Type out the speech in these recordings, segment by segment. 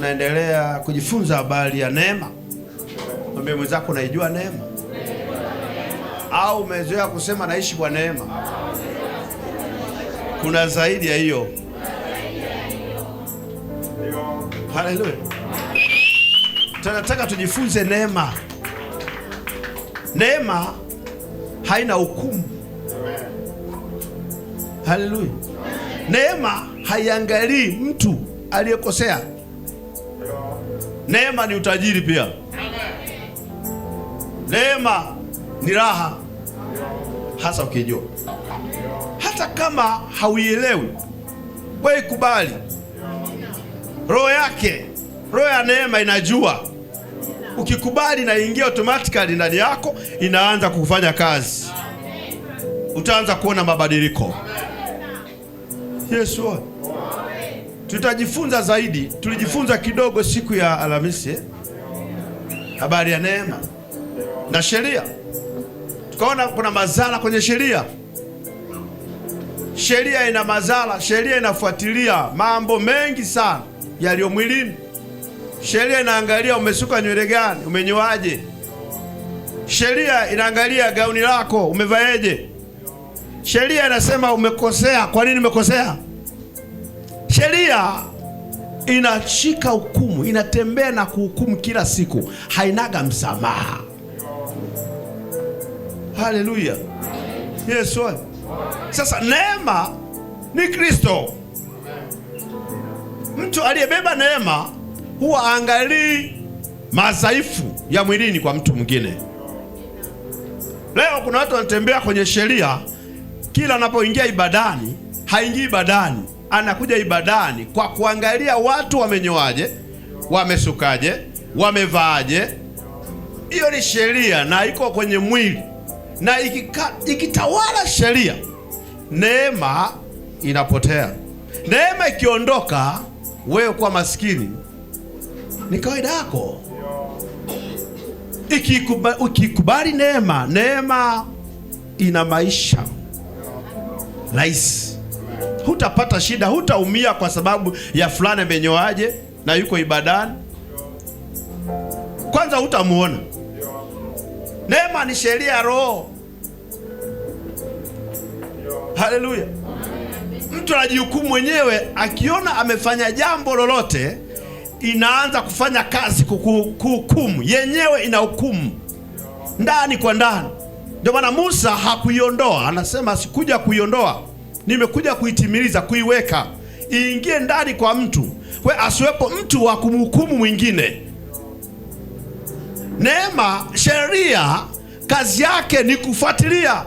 tunaendelea kujifunza habari ya neema. Mwambie mwenzako, unaijua neema? Au umezoea kusema naishi kwa neema? Kuna zaidi ya hiyo. Haleluya. Tunataka tujifunze neema. Neema haina hukumu. Haleluya. Neema haiangalii mtu aliyekosea. Neema ni utajiri pia. Neema ni raha, hasa ukijua. Hata kama hauielewi, wewe ikubali. Roho yake, roho ya neema inajua. Ukikubali na ingia automatically ndani yako, inaanza kufanya kazi. Utaanza kuona mabadiliko. Yesu. Tutajifunza zaidi. Tulijifunza kidogo siku ya Alhamisi habari ya neema na sheria. Tukaona kuna madhara kwenye sheria. Sheria ina madhara. Sheria inafuatilia mambo mengi sana yaliyo mwilini. Sheria inaangalia umesuka nywele gani, umenyoaje. Sheria inaangalia gauni lako umevaeje. Sheria inasema umekosea, kwa nini umekosea. Sheria inashika hukumu, inatembea na kuhukumu kila siku, hainaga msamaha. Haleluya. Yesu. Sasa neema ni Kristo. Mtu aliyebeba neema huwa angalii madhaifu ya mwilini kwa mtu mwingine. Leo kuna watu wanatembea kwenye sheria, kila anapoingia ibadani, haingii ibadani, anakuja ibadani kwa kuangalia watu wamenyoaje, wamesukaje, wamevaaje. Hiyo ni sheria na iko kwenye mwili. Na ikitawala sheria, neema inapotea. Neema ikiondoka, wewe kuwa maskini ni kawaida yako. Ukikubali neema, neema ina maisha rahisi. Hutapata shida, hutaumia kwa sababu ya fulani amenyoaje na yuko ibadani. Kwanza hutamuona. Neema ni sheria ya roho. Haleluya. Mtu anajihukumu mwenyewe, akiona amefanya jambo lolote, inaanza kufanya kazi kuhukumu. Yenyewe ina hukumu ndani kwa ndani. Ndio maana Musa hakuiondoa, anasema sikuja kuiondoa, nimekuja kuitimiliza, kuiweka iingie ndani kwa mtu, kwa asiwepo mtu wa kumhukumu mwingine. Neema, sheria, kazi yake ni kufuatilia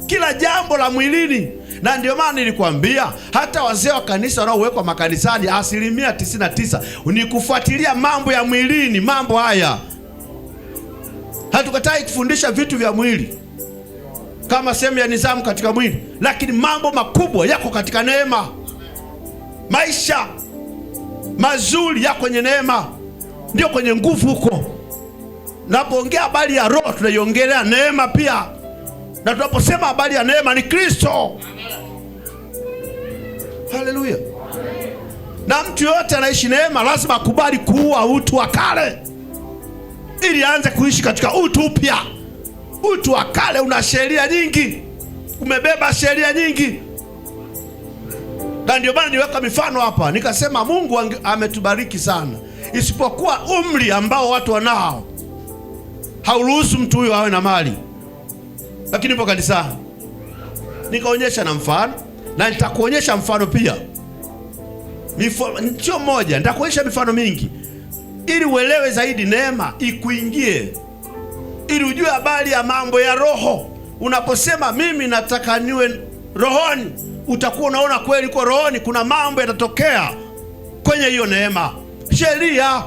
kila jambo la mwilini. Na ndio maana nilikwambia hata wazee wa kanisa wanaowekwa makanisani 99% ni kufuatilia mambo ya mwilini. Mambo haya, hatukatai kufundisha vitu vya mwili kama sehemu ya nidhamu katika mwili, lakini mambo makubwa yako katika neema. Maisha mazuri yako kwenye neema, ndio kwenye nguvu huko. Napoongea habari ya roho, tunaiongelea neema pia. Na tunaposema habari ya neema ni Kristo. Haleluya. Na mtu yote anaishi neema lazima akubali kuua utu wa kale ili aanze kuishi katika utu upya. Utu wa kale una sheria nyingi, umebeba sheria nyingi. Na ndio maana niweka mifano hapa, nikasema Mungu ametubariki sana, isipokuwa umri ambao watu wanao hauruhusu mtu huyo awe na mali. Lakini nipo kanisani nikaonyesha na mfano, na nitakuonyesha mfano pia. Sio mmoja, nitakuonyesha mifano mingi ili uelewe zaidi, neema ikuingie, ili ujue habari ya mambo ya roho. Unaposema mimi nataka niwe rohoni, utakuwa unaona kweli kwa rohoni kuna mambo yatatokea kwenye hiyo neema. Sheria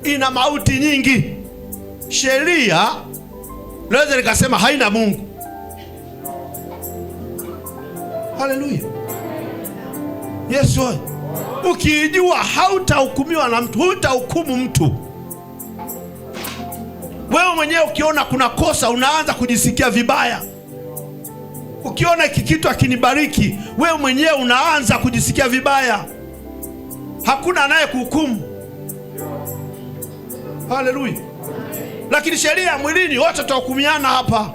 ina mauti nyingi. Sheria naweza nikasema haina Mungu. Haleluya. Yesu. Ukijua hautahukumiwa na mtu, hutahukumu mtu. Wewe mwenyewe ukiona kuna kosa unaanza kujisikia vibaya. Ukiona kikitu akinibariki, wewe mwenyewe unaanza kujisikia vibaya. Hakuna anaye kuhukumu. Haleluya. Lakini sheria ya mwilini wote tutahukumiana hapa.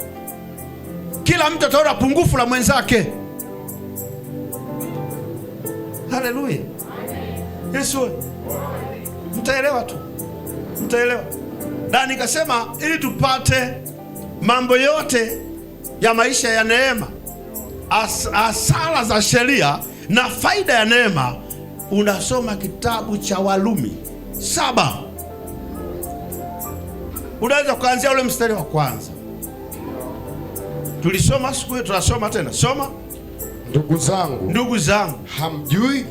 Kila mtu ataona pungufu la mwenzake. Haleluya. Yesu, mtaelewa tu. Mtaelewa. Na nikasema ili tupate mambo yote ya maisha ya neema, asala za sheria na faida ya neema, unasoma kitabu cha Warumi 7. Unaweza kuanzia ule mstari wa kwanza. Tulisoma siku hiyo, tunasoma tena. Soma. Ndugu zangu, hamjui?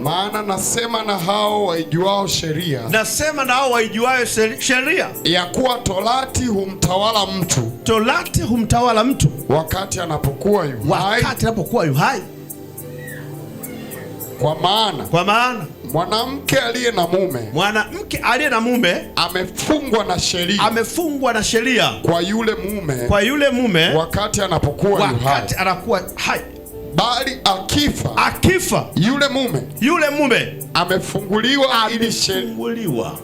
Maana nasema na hao waijuao sheria. Nasema na hao waijuao sheria, ya kuwa torati humtawala mtu. Torati humtawala mtu wakati anapokuwa yu hai. Kwa maana mwanamke aliye na mume amefungwa na sheria kwa yule mume wakati anapokuwa hai. Bali akifa yule mume amefunguliwa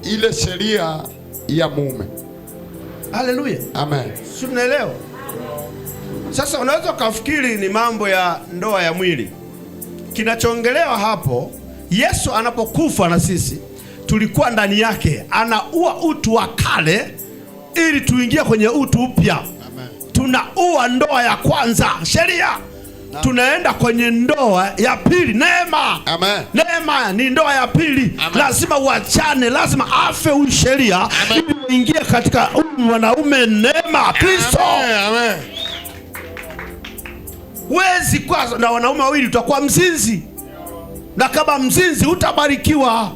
ile sheria ya mume. Haleluya. Amen. Si tunaelewa? Sasa unaweza kufikiri ni mambo ya ndoa ya mwili. Kinachoongelewa hapo, Yesu anapokufa na sisi tulikuwa ndani yake, anaua utu wa kale ili tuingie kwenye utu upya. Tunaua ndoa ya kwanza, sheria. Tunaenda kwenye ndoa ya pili, neema. Amen. Neema ni ndoa ya pili. Amen. Lazima uachane, lazima afe huyu sheria ili uingie katika mwanaume neema, Kristo. Amen. Wezi kwa na wanaume wawili utakuwa mzinzi. Na kama mzinzi utabarikiwa.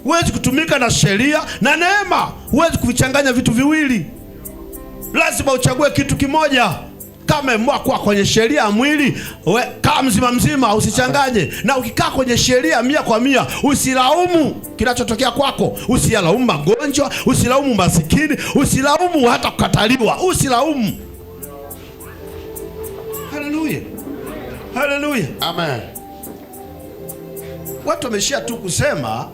Wezi kutumika na sheria na neema. Wezi kuvichanganya vitu viwili. Lazima uchague kitu kimoja. Kama mwako kwenye sheria ya mwili, kama mzima usichanganye. Na ukikaa kwenye sheria 100%, usilaumu kinachotokea kwako. Usilaumu magonjwa, usilaumu masikini, usilaumu hata kukataliwa, usilaumu. Haleluya. Haleluya. Amen. Watu wameshia tu kusema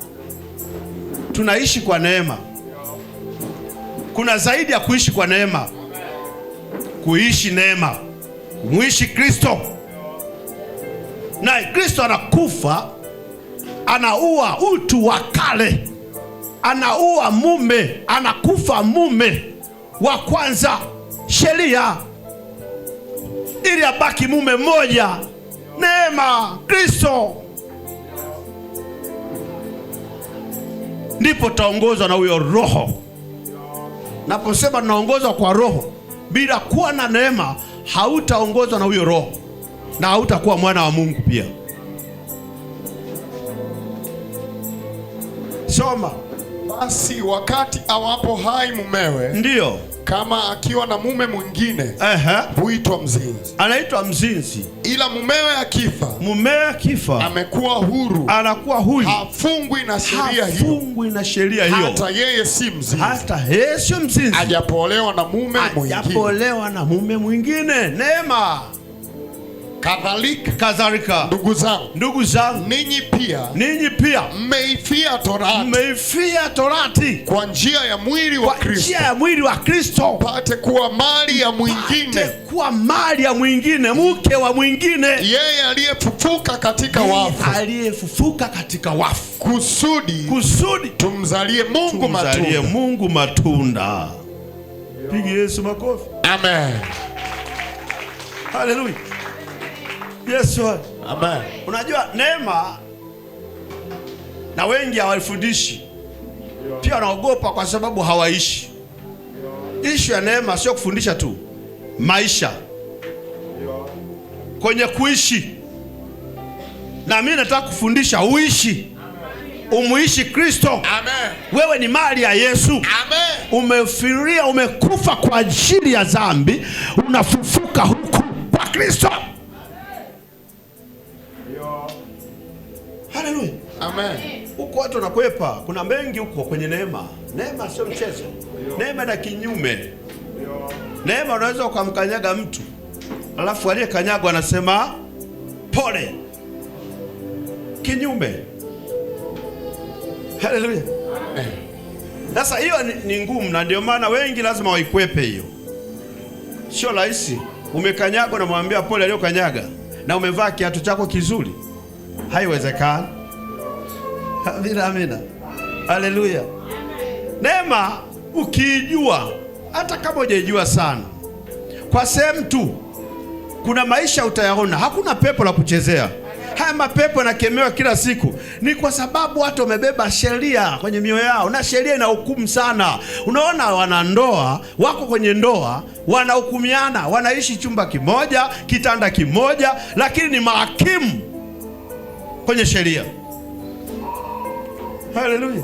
tunaishi kwa neema. Kuna zaidi ya kuishi kwa neema. Kuishi neema, kumuishi Kristo. Na Kristo anakufa, anaua utu wa kale, anaua mume, anakufa mume wa kwanza, sheria, ili abaki mume mmoja, neema, Kristo. Ndipo taongozwa na huyo Roho. Naposema tunaongozwa kwa Roho, bila kuwa na neema hautaongozwa na huyo Roho na hautakuwa mwana wa Mungu pia. Soma. Basi wakati awapo hai mumewe, ndiyo, kama akiwa na mume mwingine, huitwa mzinzi. Anaitwa mzinzi. Ila mumewe akifa, amekuwa huru. Anakuwa huru. Hafungwi na sheria hiyo. Hata yeye si mzinzi. Ajapoolewa na mume mwingine. Neema. Kadhalika ndugu zangu, ninyi pia mmeifia torati kwa njia ya mwili wa Kristo, pate kuwa mali ya mwingine, mke wa mwingine, yeye aliyefufuka katika wafu, kusudi tumzalie Mungu matunda. Piga Yesu makofi. Amen. Haleluya. Yesu. Amen. Unajua neema, na wengi hawaifundishi. Pia wanaogopa kwa sababu hawaishi. Ishu ya neema sio kufundisha tu, maisha. Kwenye kuishi. Na mimi nataka kufundisha uishi. Umuishi Kristo. Amen. Wewe ni mali ya Yesu. Amen. Umefiria, umekufa kwa ajili ya dhambi, unafufuka huku kwa Kristo. Haleluya. Amen. Huko watu wanakwepa, kuna mengi huko kwenye neema. Neema sio mchezo. Neema na kinyume. Neema unaweza ukamkanyaga mtu, alafu aliyekanyagwa anasema pole. Kinyume. Haleluya. Sasa hiyo ni ngumu, na ndio maana wengi lazima waikwepe hiyo. Sio rahisi. Umekanyaga na mwambia pole aliyokanyaga, na umevaa kiatu chako kizuri. Haiwezekani. Amina, amina. Haleluya. Neema ukijua, hata kama hujajua sana, kwa sehemu tu kuna maisha utayaona. Hakuna pepo la kuchezea. Haya mapepo yanakemewa kila siku. Ni kwa sababu watu wamebeba sheria kwenye mioyo yao, na sheria inahukumu sana. Unaona wanandoa wako kwenye ndoa, wanahukumiana, wanaishi chumba kimoja, kitanda kimoja, lakini ni mahakimu kwenye sheria. Haleluya.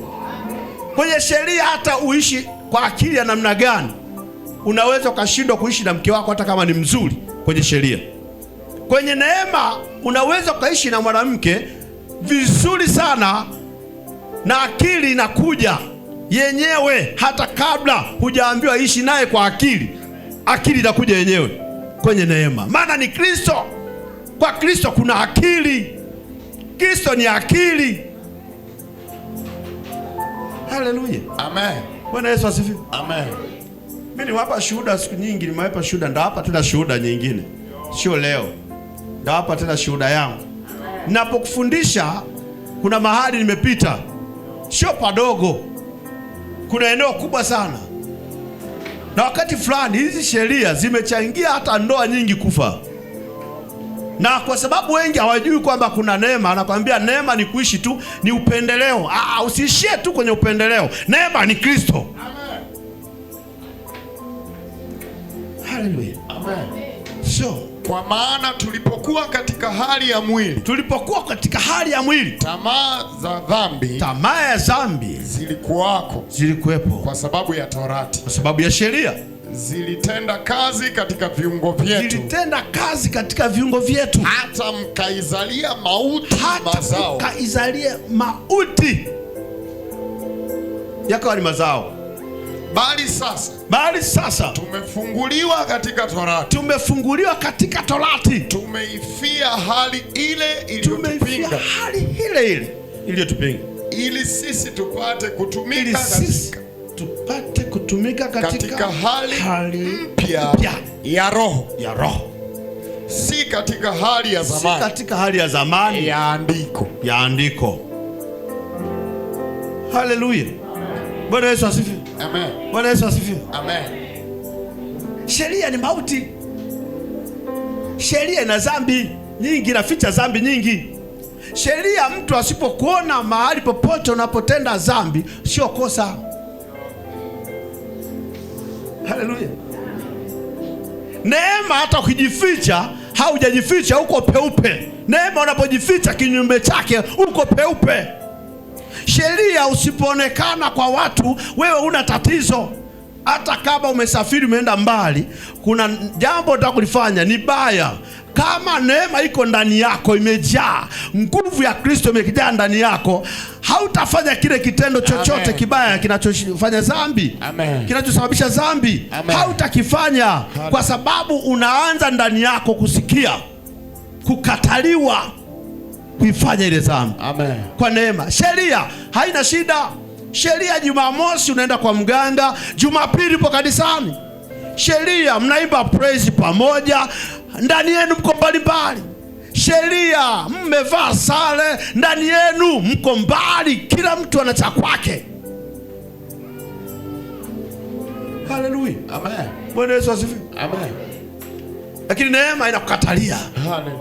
Kwenye sheria hata uishi kwa akili ya namna gani, unaweza ukashindwa kuishi na mke wako hata kama ni mzuri kwenye sheria. Kwenye neema unaweza ukaishi na mwanamke vizuri sana, na akili inakuja yenyewe hata kabla hujaambiwa ishi naye kwa akili. Akili inakuja yenyewe kwenye neema, maana ni Kristo. Kwa Kristo kuna akili. Kristo ni akili. Haleluya. Amen. Bwana Yesu asifiwe. Amen. Mimi niwapa shuhuda siku nyingi, nimewapa shuhuda, ndio hapa tena shuhuda nyingine. Sio leo. Ndio hapa tena shuhuda yangu. Ninapokufundisha kuna mahali nimepita. Sio padogo. Kuna eneo kubwa sana. Na wakati fulani hizi sheria zimechangia hata ndoa nyingi kufa. Na kwa sababu wengi hawajui kwamba kuna neema, anakuambia neema ni kuishi tu, ni upendeleo. Usiishie tu kwenye upendeleo. Neema ni Kristo. Amen. Haleluya. Amen. So, kwa maana tulipokuwa katika hali ya mwili, tamaa za dhambi zilikuwepo kwa sababu ya torati, kwa sababu ya sheria. Zilitenda kazi katika viungo vyetu, hata mkaizalia mauti yakawa ni mazao. Bali sasa tumefunguliwa katika torati. Tumeifia hali ile iliyotupinga, ili sisi tupate kutumika katika hali mpya ya roho, si katika hali ya zamani ya andiko. Haleluya. Bwana Yesu asifiwe. Amen. Bwana Yesu asifiwe. Amen. Sheria ni mauti. Sheria ina dhambi nyingi, inaficha dhambi nyingi. Sheria, mtu asipokuona mahali popote unapotenda dhambi, sio kosa. Haleluya. Neema hata ukijificha, haujajificha, uko peupe. Neema unapojificha kinyume chake, uko peupe. Sheria usipoonekana kwa watu, wewe una tatizo. Hata kama umesafiri umeenda mbali, kuna jambo unataka kulifanya ni baya. Kama neema iko ndani yako, imejaa nguvu ya Kristo, imejaa ndani yako, hautafanya kile kitendo chochote kibaya kinachofanya dhambi, kinachosababisha dhambi. Hautakifanya kwa sababu unaanza ndani yako kusikia kukataliwa kuifanya ile dhambi. Kwa neema. Sheria haina shida. Sheria Jumamosi unaenda kwa mganga, Jumapili upo kanisani. Sheria mnaimba praise pamoja, ndani yenu mko mbali. Sheria mmevaa sare, ndani yenu mko mbali, kila mtu ana cha kwake. Haleluya. Amen. Bwana Yesu asifiwe. Amen. Lakini neema inakukatalia. Haleluya.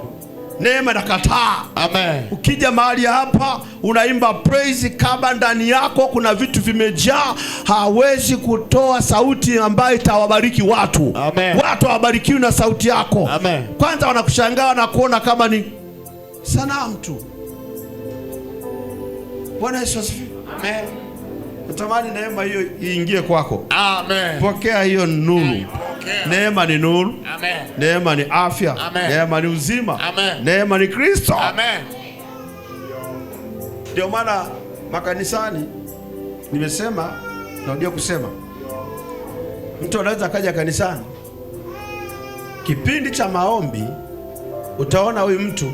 Neema inakataa. Amen. Ukija mahali hapa unaimba praise, kama ndani yako kuna vitu vimejaa, hawezi kutoa sauti ambayo itawabariki watu. Amen. Watu hawabarikiwi na sauti yako. Amen. Kwanza wanakushangaa na kuona kama ni sanamu tu. Bwana Yesu asifiwe. Amen. Natamani neema hiyo iingie kwako. Amen. Pokea hiyo nuru. Neema ni nuru. Amen. Neema ni afya. Amen. Neema ni uzima. Amen. Neema ni Kristo. Amen. Ndio maana makanisani nimesema, narudia kusema, mtu anaweza kaja kanisani kipindi cha maombi, utaona huyu mtu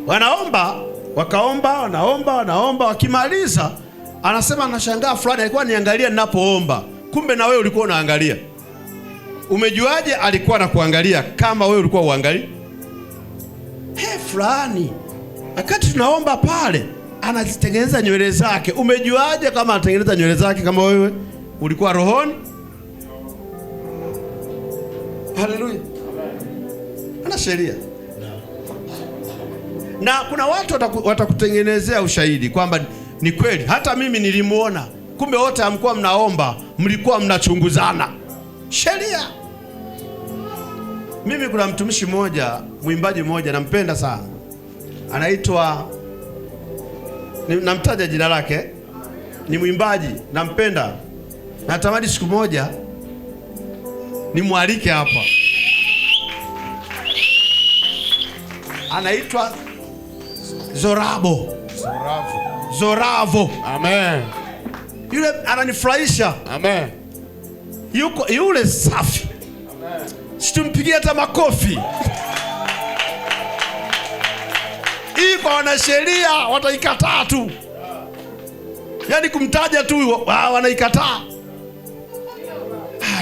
wanaomba Wakaomba, wanaomba, wakimaliza anasema anashangaa fulani alikuwa niangalia ninapoomba. Kumbe na wewe ulikuwa unaangalia. Umejuaje alikuwa anakuangalia kama wewe ulikuwa uangalia? Fulani wakati tunaomba pale anazitengeneza nywele zake. Umejuaje kama anatengeneza nywele zake kama wewe ulikuwa rohoni? Haleluya. Ana sheria. Na kuna watu watakutengenezea ushahidi kwamba ni kweli, hata mimi nilimuona. Kumbe wote hamkuwa mnaomba, mlikuwa mnachunguzana. Sheria. Mimi kuna mtumishi mmoja, mwimbaji mmoja nampenda sana. Anaitwa, namtaja jina lake, ni mwimbaji nampenda. Natamani siku moja nimwalike hapa. Anaitwa Zoravo. Amen. Yule ananifurahisha. Amen. Yule safi. Amen. Situmpigie hata makofi. Hii kwa wanasheria wataikataa tu. Yaani kumtaja tu wanaikataa.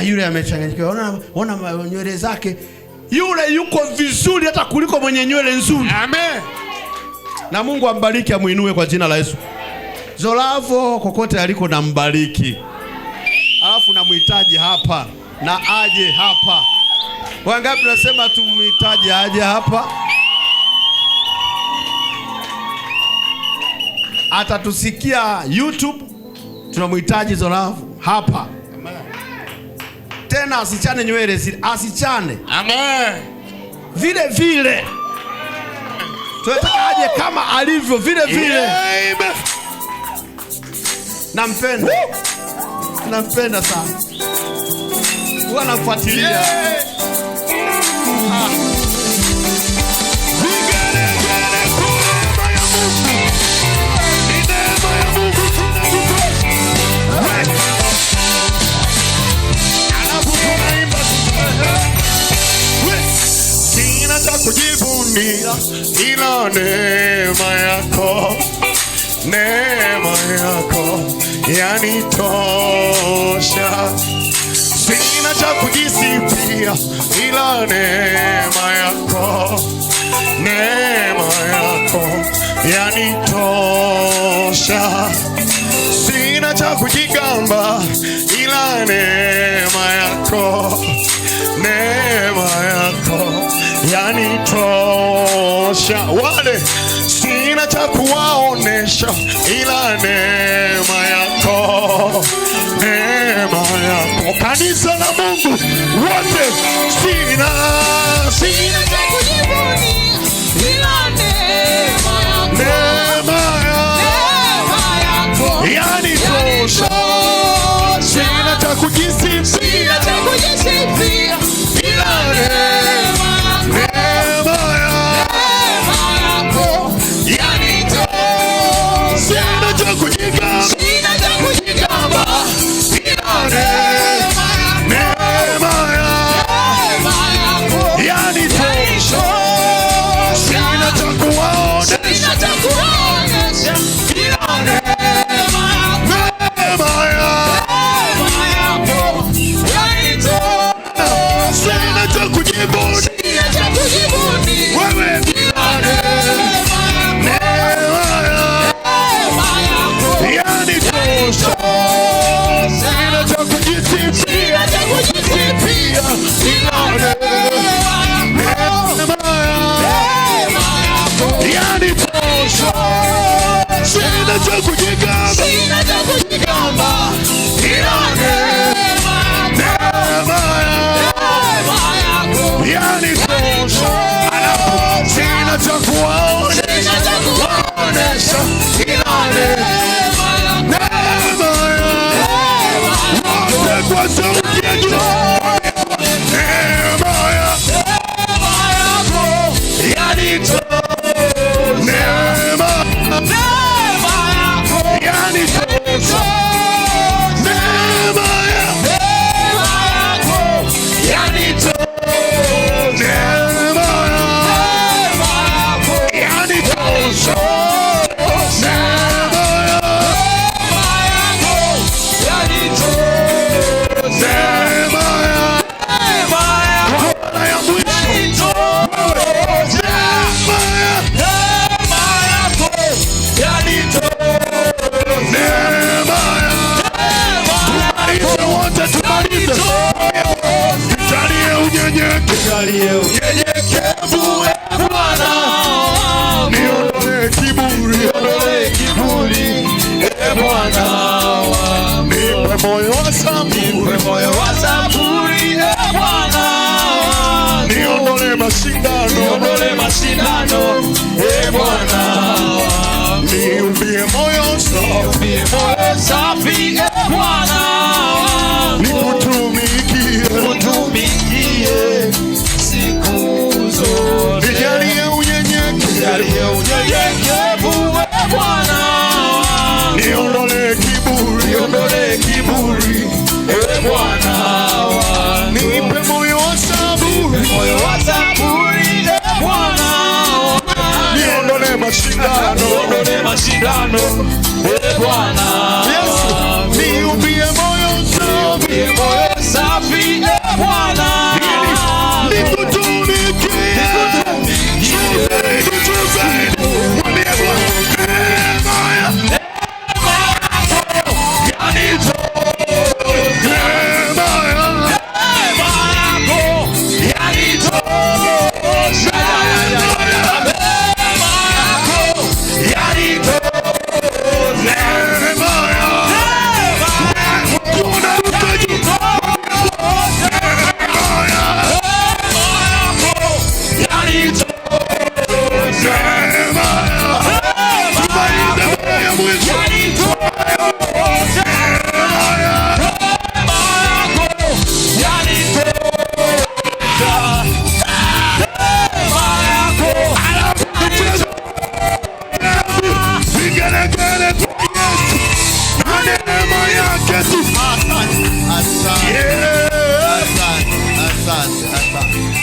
Yule amechanganyikiwa. Ona nywele zake. Yule yuko vizuri hata kuliko mwenye nywele nzuri. Amen. Na Mungu ambariki, amuinue kwa jina la Yesu. Zoravo kokote aliko na mbariki. Alafu namuhitaji hapa na aje hapa. Wangapi nasema tumuhitaji aje hapa? Atatusikia YouTube. Tunamuhitaji Zoravo hapa. Amen. Tena asichane nywele zile, asichane. Amen. Vile vile. Tunataka aje kama alivyo vile vile. Amen. Nampenda sana. Huwa nafuatilia. Sina cha kujivunia ila neema yako yanitosha. Sina cha kujisifia ila neema yako yanitosha. Sina cha kujigamba ila neema yako yanitosha. Wale sina cha kuwaonesha ila neema yako. Kanisa la Mungu wote, sina cha kujivunia ila neema yako yanitosha. Sina cha kujisifia ila neema yako yanitosha. Sina cha kujigamba ila neema yako yanitosha. Sina cha kuwaonesha ila neema yako yanitosha. Sina cha kujivunia wewe ila neema yanitosha. Sina cha kujisifia ila neema yanitosha. Sina cha kujigamba ila neema yanitosha. Sina cha kuwaonesha ila neema wote kwa sauti ya juu. Neema yako yanitosha. Neema yako yanitosha. Neema yako yanitosha. Neema yako yanitosha. nijalie unyenyekevu Bwana, niondolee kiburi Bwana, nipe moyo wa saburi Bwana, niondolee mashindano Bwana, niumbie moyo safi Bwana, nikutumikie siku zote, nijalie unyenyekevu Bwana, niondolee kiburi Bwana, nipe moyo wa saburi Bwana, niondolee mashindano Bwana, Yesu, niumbie moyo safi Bwana, nikutumikie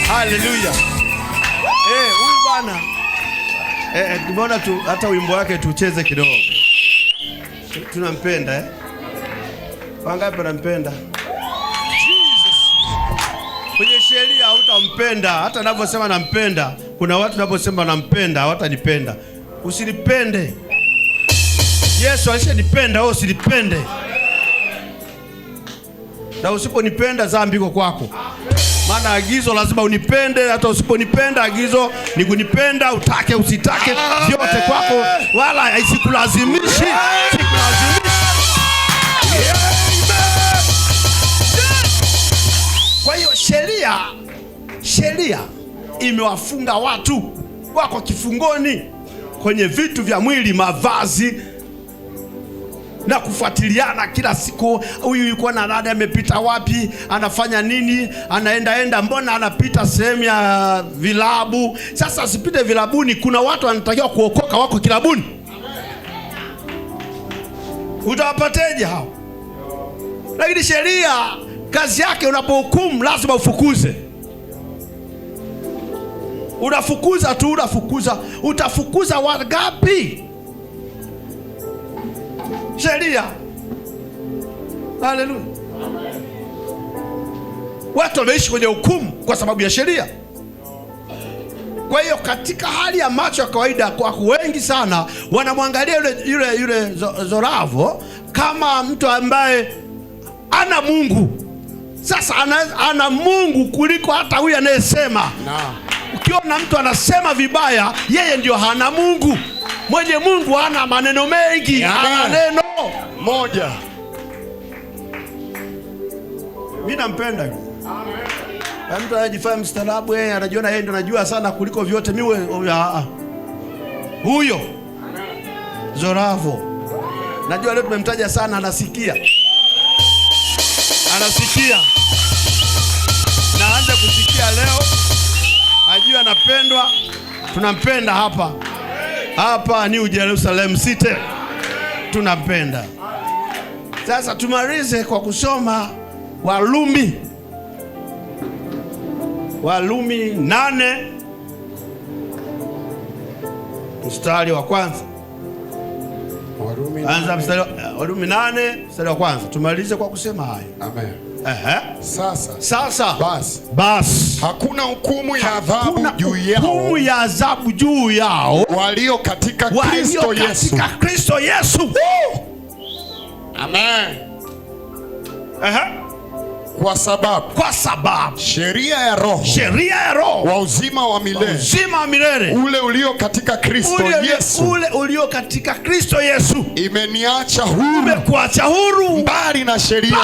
Haleluya. Huyu bwana tumeona tu hata wimbo wake tucheze kidogo. Tunampenda Wangapi wanampenda? Jesus. Kwenye sheria hutampenda hata ninavyosema nampenda. Kuna watu ninaposema nampenda hawatanipenda. Usinipende. Yesu alishanipenda, wewe usinipende. Na usiponipenda dhambi iko kwako. Maana agizo lazima unipende, hata usiponipenda agizo ni kunipenda, utake usitake, vyote kwako, wala isikulazimishi. Kwa hiyo sheria imewafunga watu, wako kifungoni kwenye vitu vya mwili, mavazi na kufuatiliana kila siku. Huyu yuko na nani, amepita wapi, anafanya nini, anaenda mbona anapita sehemu ya vilabu. Sasa asipite vilabuni, kuna watu wanatakiwa kuokoka wako kilabuni. Utawapateje hao? Lakini sheria kazi yake, unapohukumu lazima ufukuze. Unafukuza tu, utafukuza wangapi? Sheria. Haleluya. Watu wameishi kwenye hukumu kwa sababu ya sheria. Kwa hiyo katika hali ya macho ya kawaida, kwa wengi sana wanamwangalia yule Zoravo kama mtu ambaye ana Mungu. Sasa ana Mungu kuliko hata huyu anayesema. Ukiona mtu anasema vibaya, yeye ndio hana Mungu. Mwenye Mungu hana maneno mengi, hana neno moja. Mimi nampenda yule. Amen. Mtu anajifanya mstaarabu, anajiona yeye ndio anajua sana kuliko vyote. Mimi huyo Zoravo, najua leo tumemtaja sana, anasikia. Naanza kusikia leo. Ajua anapendwa. Tunampenda hapa New Jerusalem City. Tunampenda. Sasa tumalize kwa kusoma Warumi 8 mstari wa kwanza. Warumi 8 mstari wa kwanza. Tumalize kwa kusema hayo. Amen. Sasa basi hakuna hukumu ya adhabu juu yao walio katika Kristo Yesu. Amen. Kwa sababu sheria ya Roho wa uzima wa milele ule ulio katika Kristo Yesu imeniacha huru, imekuacha huru mbali na sheria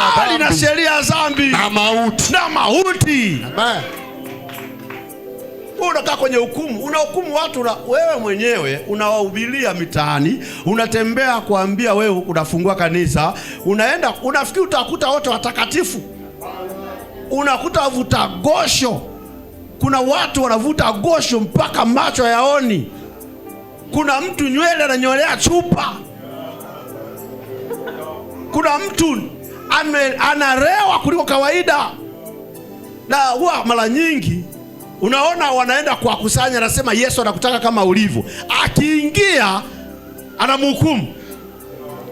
ya dhambi na mauti. Amen. Unakaa kwenye hukumu, unahukumu watu wewe mwenyewe, unawahubiria mitaani, unatembea kuambia wewe unafungua kanisa, unaenda unafikiri utakuta wote watakatifu. Unakuta wavuta gosho. Kuna watu wanavuta gosho mpaka macho yaoni. Kuna mtu nywele ananyolea chupa. Kuna mtu anarewa kuliko kawaida. Na huwa mara nyingi unaona wanaenda kuwakusanya, anasema Yesu anakutaka kama ulivyo. Akiingia anamhukumu.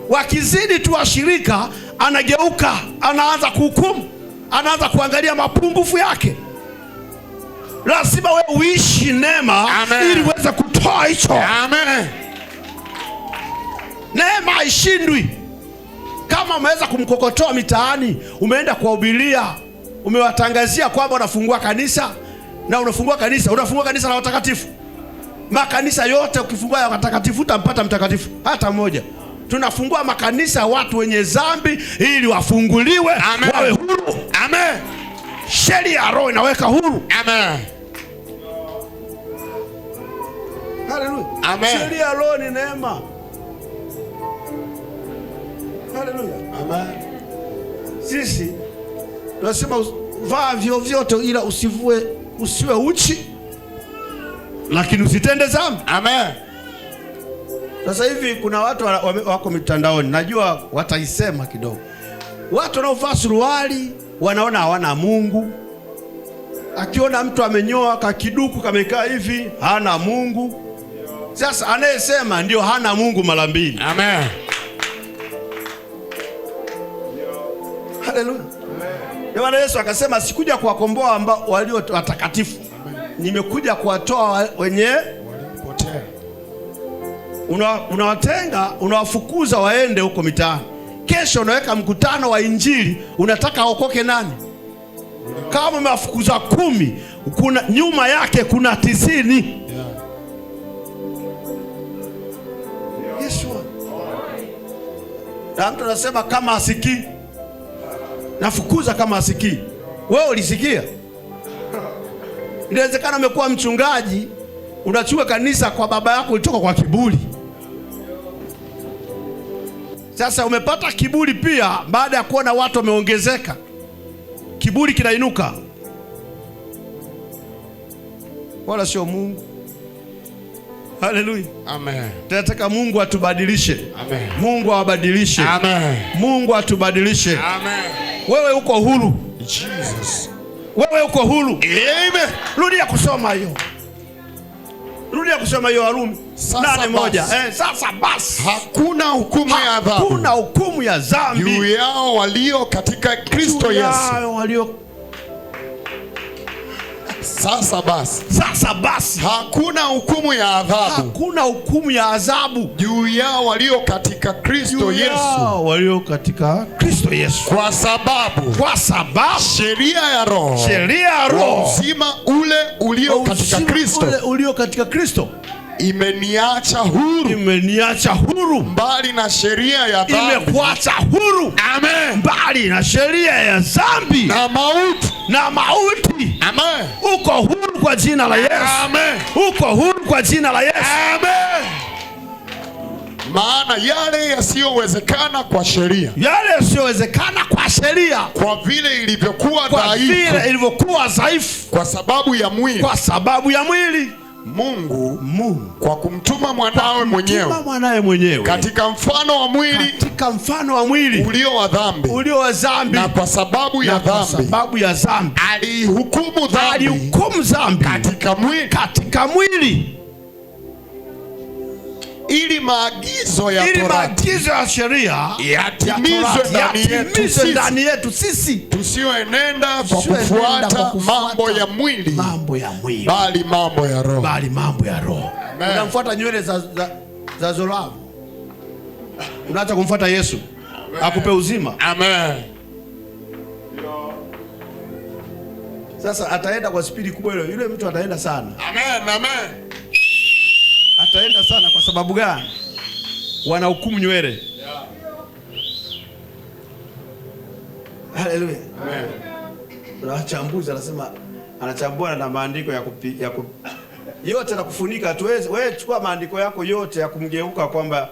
Wakizidi tu washirika anageuka, anaanza kuhukumu, anaanza kuangalia mapungufu yake. Lazima wewe uishi neema ili uweze kutoa hicho. Amen. Neema haishindwi. Kama umeweza kumkokotoa mitaani, umeenda kuwahubiria, umewatangazia kwamba unafungua kanisa, na unafungua kanisa la watakatifu. Makanisa yote ukifungua ya watakatifu utampata mtakatifu hata mmoja. Tunafungua makanisa watu wenye dhambi ili wafunguliwe, wawe huru. Amen. Sheria ya Roho inaweka huru. Amen. Haleluya. Amen. Sheria ya Roho ni neema. Haleluya. Amen. Sisi tunasema vaa vyovyote ila usiwe uchi, lakini usitende dhambi. Amen. Sasa hivi kuna watu wako mitandaoni, najua wataisema kidogo. Watu wanaovaa suruali wanaona hawana Mungu. Akiona mtu amenyoa kakiduku kamekaa hivi, hana Mungu. Sasa anayesema ndio hana Mungu mara mbili. Amen. Haleluya. Bwana Yesu akasema sikuja kuwakomboa walio watakatifu, nimekuja kuwatoa wenye potea. Unawatenga, unawafukuza waende huko mitaani. Kesho unaweka mkutano wa Injili, unataka aokoke nani? Kama umewafukuza 10, kuna nyuma yake kuna 90. Yesu. Na mtu anasema kama asikii, nafukuza kama asikii. Wewe ulisikia? Inawezekana umekuwa mchungaji, unachukua kanisa kwa baba yako ulitoka kwa kiburi. Sasa umepata kiburi pia baada ya kuona watu wameongezeka. Kiburi kinainuka. Wala sio Mungu. Haleluya. Amen. Tunataka Mungu atubadilishe. Amen. Mungu awabadilishe. Amen. Mungu atubadilishe. Amen. Wewe uko huru. Jesus. Wewe uko huru. Amen. Rudia kusoma hiyo. Rudia kusoma hiyo Warumi 8:1. Sasa basi hakuna hukumu ya adhabu. Hakuna hukumu ya dhambi juu yao walio katika Kristo Yesu. Sasa basi hakuna hukumu ya adhabu. Hakuna hukumu ya adhabu juu yao walio katika Kristo Yesu. Walio katika Kristo Yesu. Kwa sababu sheria ya Roho uzima ule ulio katika Kristo imeniacha huru mbali na sheria ya dhambi. Imekuacha huru. Amen. Mbali na sheria ya dhambi na mauti. Amen. Uko huru kwa jina la Yesu. Amen. Uko huru kwa jina la Yesu. Amen. Maana yale yasiyowezekana kwa sheria, kwa vile ilivyokuwa dhaifu, kwa sababu ya mwili, Mungu kwa kumtuma mwanawe mwenyewe katika mfano wa mwili ulio wa dhambi, na kwa sababu ya dhambi alihukumu dhambi katika mwili, ili maagizo ya sheria yatimizwe ndani yetu sisi, tusioenenda kwa kufuata mambo ya mwili, bali mambo ya Roho. Unamfuata nywele za Zolamu, unaacha kumfuata Yesu. Akupe uzima. Amen. Sasa ataenda kwa spidi kubwa ile, yule mtu ataenda sana. Amen, amen. Ataenda sana kwa sababu gani? Wanahukumu nywele. Yeah. Haleluya. Amen. Na wachambuzi anachambua na maandiko yote na kufunika tu. Wewe chukua maandiko yako yote ya kumgeuka kwamba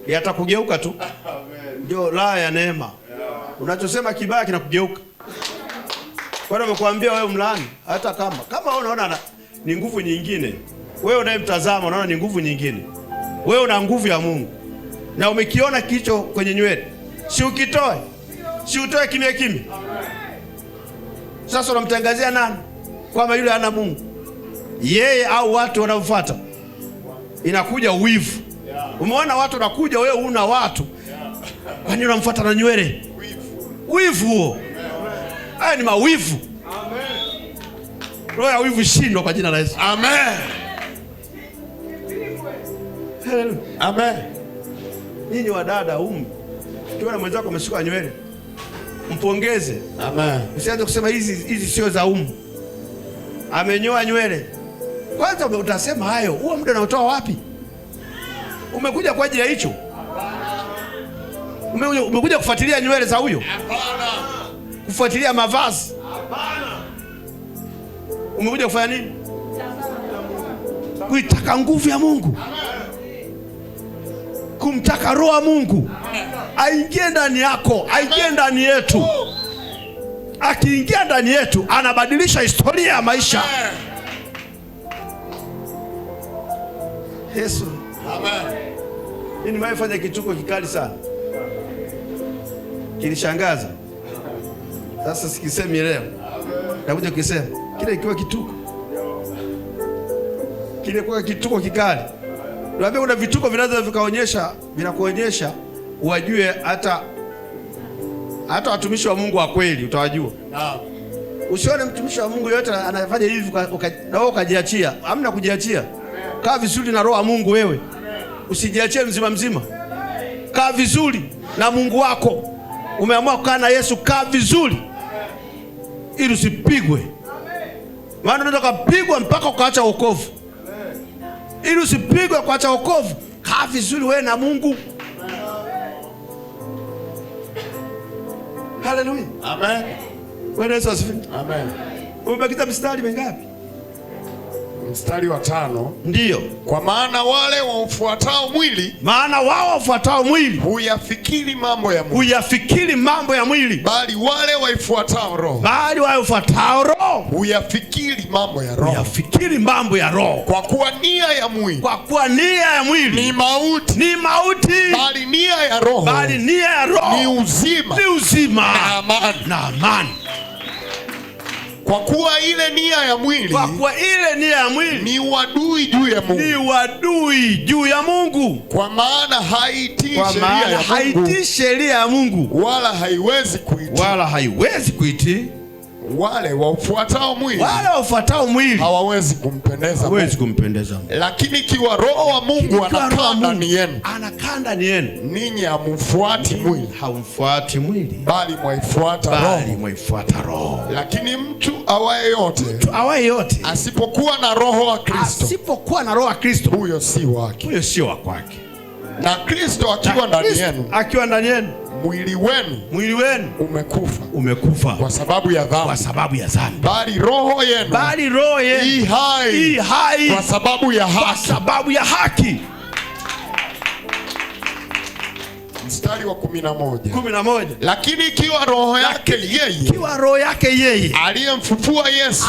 yatakugeuka tu. Amen. Ndio la ya neema. Yeah. Unachosema kibaya kinakugeuka. Kwa hiyo nimekuambia wewe mlaani, hata kama unaona ni nguvu nyingine, wewe unayemtazama unaona ni nguvu nyingine, wewe una nguvu ya Mungu na umekiona kicho kwenye nywele, si ukitoe, si utoe kimya kimya. Sasa unamtangazia nani kwamba yule hana Mungu? Yeye au watu wanaofuata? Inakuja uwivu. Umeona watu wanakuja, wewe una watu, kwa nini unamfuata na nywele? Wivu huo. Haya ni mawivu. Amen. Roho ya wivu shindwa kwa jina la Yesu. Amen. Amen. Ninyi wadada ukiona mwenzako ameshuka nywele, mpongeze. Amen. Usianze kusema hizi sio za amenyoa nywele. Kwanza utasema hayo, huo muda unatoa wapi? Umekuja kwa ajili ya hicho? Umekuja kufuatilia nywele za huyo? Hapana. Kufuatilia mavazi? Hapana. Umekuja kufanya nini? Kuitaka nguvu ya Mungu. Kumtaka roho ya Mungu aingie ndani yako, aingie ndani yetu. Akiingia ndani yetu anabadilisha historia ya maisha. Yesu. Amen. Mimi nimefanya kituko kikali sana, kilishangaza. Sasa sikisemi leo, nakuja kukisema. Kile ikiwa kituko, kile kwa kituko kikali. Niambia kuna vituko vinaweza vinakuonyesha uwajue hata watumishi wa Mungu wa kweli utawajua. Naam. Usione mtumishi wa Mungu yote anafanya hivi na wewe ukajiachia. Hamna kujiachia. Kaa vizuri na roho ya Mungu wewe. Usijiachie mzima. Kaa vizuri na Mungu wako. Umeamua kukaa na Yesu, kaa vizuri ili usipigwe. Maana unaweza kupigwa mpaka ukaacha wokovu. Ili usipigwe kuacha wokovu, kaa vizuri wewe na Mungu. Haleluya. Amen. Wewe Yesu asifiwe. Amen. Umebakiza mstari mingapi? Mstari wa 5. Ndiyo. Kwa maana wale wafuatao mwili, huyafikiri mambo ya mwili, bali wale waifuatao roho, huyafikiri mambo ya roho. Kwa kuwa nia ya mwili ni mauti, bali nia ya roho ni uzima na amani. Kwa kuwa ile nia ya mwili ni uadui juu ya Mungu. Kwa maana haitii sheria ya Mungu, wala haiwezi kuitii. Wale wafuatao mwili hawawezi kumpendeza Mungu. Lakini ikiwa roho wa Mungu anakaa ndani yenu, ninyi hamfuati mwili, bali mwaifuata roho. Lakini mtu awaye yote asipokuwa na roho wa Kristo, huyo si wa kwake. Na Kristo akiwa ndani yenu, mwili wenu umekufa kwa sababu ya dhambi, bali roho yenu i hai kwa sababu ya haki. Mstari wa 11. Lakini ikiwa roho yake yeye aliyemfufua Yesu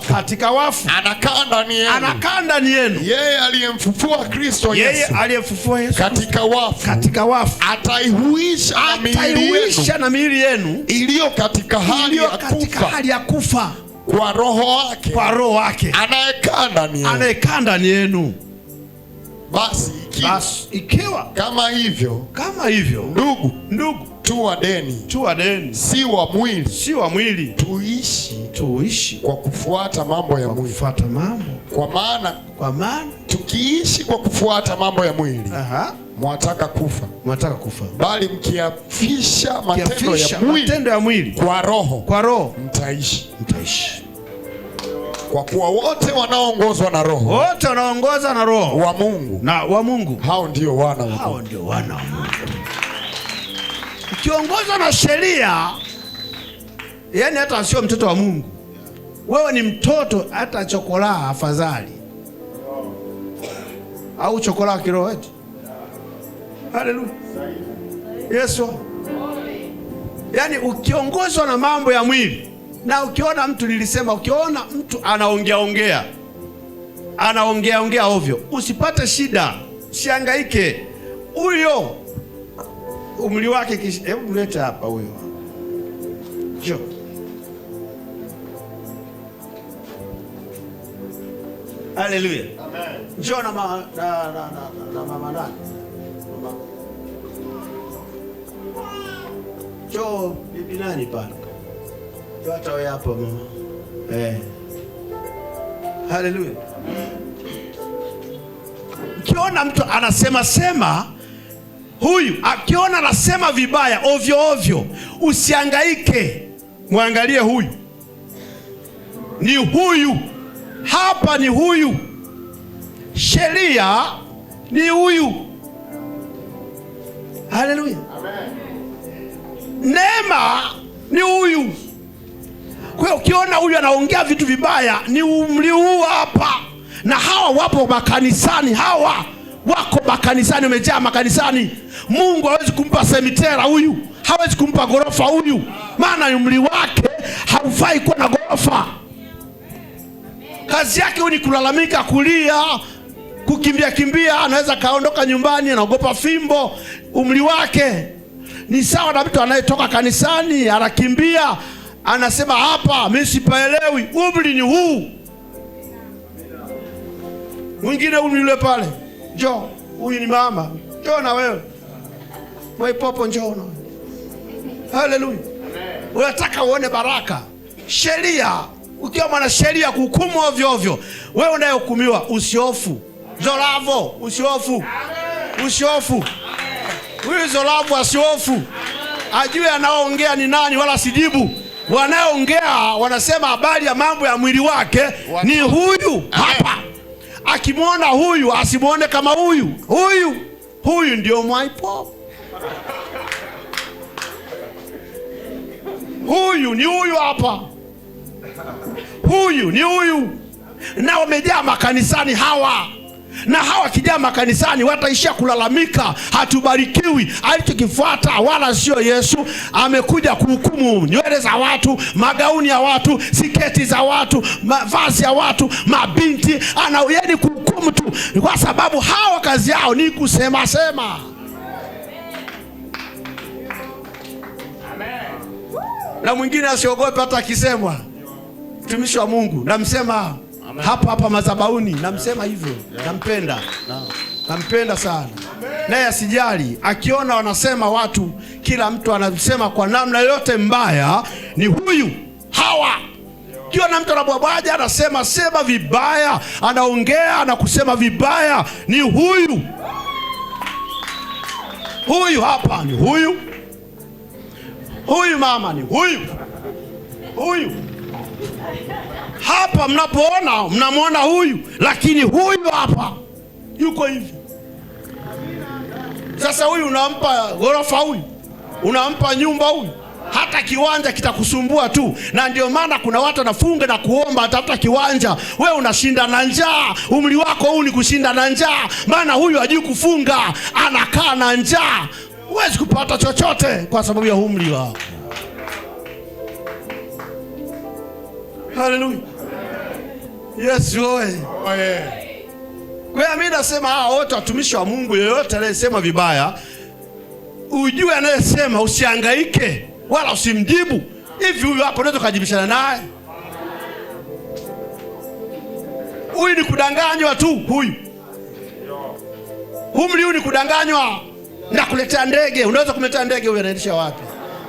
katika wafu anakaa ndani yenu, yeye aliyemfufua Kristo Yesu katika wafu ataihuisha na miili yenu iliyo katika hali ya kufa kwa roho wake anayekaa ndani yenu. Basi ikiwa kama hivyo ndugu tuwadeni si wa mwili tuishi kwa kufuata mambo ya mwili. Kwa maana tukiishi kwa kufuata mambo ya mwili, mwataka kufa. Mwataka kufa. Bali mkiafisha matendo ya mwili kwa roho, mtaishi. Mtaishi. Kwa kuwa wote wanaoongozwa na roho, wote wanaongozwa na roho wa Mungu, wa Mungu, hao ndio wana wa Mungu. Hao ndio wana wa Mungu. Ukiongozwa na sheria, yani hata sio mtoto wa Mungu. Wewe ni mtoto, hata chokola afadhali. Au chokola kiroho eti. Haleluya. Yesu. Yani ukiongozwa na mambo ya mwili, na ukiona mtu, nilisema ukiona mtu anaongea ovyo, usipate shida, usihangaike. Huyo umri wake hebu mlete hapa huyo. Jo. Haleluya. Amen. Njoo na mama nani? Njoo bibi nani pale? Njoo hata wewe hapo mama. Haleluya. Ukiona mtu anasema huyu, akiona anasema vibaya ovyo, usihangaike. Muangalie huyu. Ni huyu. Hapa ni huyu. Sheria ni huyu. Haleluya. Amen. Neema ni huyu. Kwa hiyo ukiona huyu anaongea vitu vibaya, ni umri huu hapa. Na hawa wapo makanisani, hawa wako makanisani, wamejaa makanisani. Mungu hawezi kumpa semitera huyu, hawezi kumpa gorofa huyu, maana umri wake haufai kuwa na gorofa. Kazi yake ni kulalamika, kulia, kukimbia, anaweza kaondoka nyumbani, anaogopa fimbo. Umri wake ni sawa na mtu anayetoka kanisani, anakimbia, anasema hapa mimi sipaelewi. Umri ni huu. Mwingine umri yule pale. Njoo, huyu ni mama. Njoo na wewe. Mwaipopo njoo na. Haleluya. Unataka uone baraka. Sheria, ukiwa mwana sheria kuhukumu ovyo, wewe unayehukumiwa usihofu. Zolavo, usihofu. Usihofu. Huyu Zolavo asihofu. Ajue anaoongea ni nani, wala sijibu. Wanaoongea wanasema habari ya mambo ya mwili wake ni huyu hapa. Akimwona huyu asimuone kama huyu. Huyu ndio mwaipo. Huyu ni huyu hapa. Huyu ni huyu. Na wamejaa makanisani hawa. Na hawa kijaa makanisani wataishia kulalamika, hatubarikiwi. Alichokifuata wala sio Yesu. Amekuja kuhukumu nywele za watu, magauni ya watu, siketi za watu, mavazi ya watu, mabinti. Anauyeni kuhukumu tu, kwa sababu hawa kazi yao ni kusema. Na mwingine asiogope hata akisemwa. Mtumishi wa Mungu namsema hapa madhabahuni, namsema hivyo. Nampenda. Nampenda sana. Naye asijali akiona wanasema watu, kila mtu anasema kwa namna yote mbaya, ni huyu hawa. Kiona mtu anabwabwaja, anasema vibaya, anaongea na kusema vibaya, ni huyu. Huyu hapa ni huyu. Huyu mama ni huyu. Hapa mnapoona, mnamwona huyu, lakini huyu hapa yuko hivi. Sasa huyu unampa gorofa, huyu unampa nyumba, huyu hata kiwanja kitakusumbua tu. Na ndio maana kuna watu wanafunga na kuomba atafuta kiwanja. Wewe unashinda na njaa. Umri wako huu ni kushinda na njaa, maana huyu hajui kufunga, anakaa na njaa. Huwezi kupata chochote kwa sababu ya umri wako. Haleluya. Yesu oye. Kwa hiyo mimi nasema hawa wote watumishi wa Mungu, yoyote anayesema vibaya, ujue anayesema, usihangaike wala usimjibu. Hivi huyu hapo unaweza kujibishana naye? Huyu ni kudanganywa tu huyu. Umri huu ni kudanganywa. Na kuletea ndege, unaweza kumletea ndege, huyu anaendesha wapi?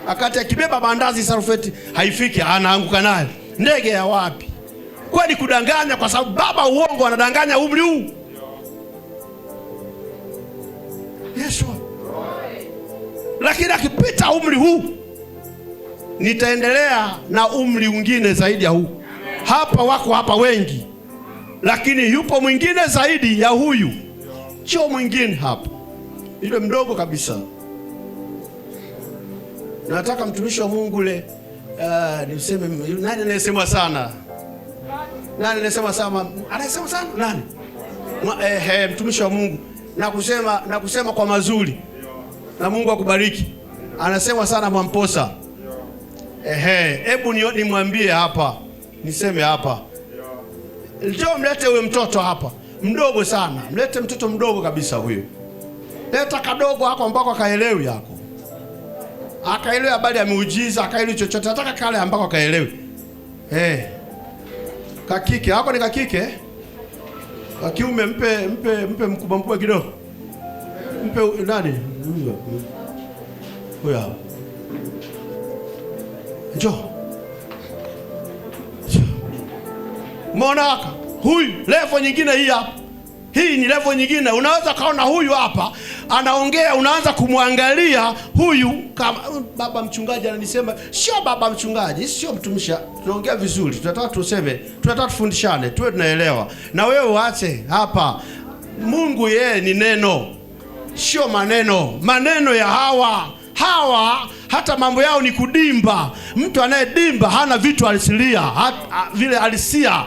Akati akibeba mandazi sarufeti haifiki, anaanguka naye. Ndege ya wapi? Kwa ni kudanganya, kwa sababu baba uongo anadanganya umri huu. kufundishwa. Lakini akipita umri huu, nitaendelea na umri mwingine zaidi ya huu. Hapa wako hapa wengi, lakini yupo mwingine zaidi ya huyu. Sio mwingine hapa, yule mdogo kabisa. Nataka mtumishi wa Mungu le niseme nani anasema sana? Nani anasema sana? Anasema sana nani? Mtumishi wa Mungu na kusema kwa mazuri. Na Mungu akubariki. Anasema sana Mwamposa. Hebu nimwambie hapa. Niseme hapa. Njoo mlete huyo mtoto hapa. Mdogo sana. Mlete mtoto mdogo kabisa huyo. Leta kadogo hako ambako akaelewi yako. Akaelewe habari ya miujiza, akaelewe chochote. Nataka kale ambako akaelewe. Kakike, hako ni kakike. Wakiume mpe mkubwa kidogo. Mpe nani? Huyo hapa. Njoo. Mbona huyu level nyingine hii hapa. Hii ni level nyingine. Unaweza kaona huyu hapa anaongea, unaanza kumwangalia huyu kama baba mchungaji ananisema. Sio baba mchungaji, sio mtumishi. Tunaongea vizuri. Tunataka tuseme, tunataka tufundishane, tuwe tunaelewa. Na wewe uache hapa. Mungu yeye ni neno. Sio maneno. Maneno ya hawa hata mambo yao ni kudimba. Mtu anayedimba hana vitu halisia, vile halisia,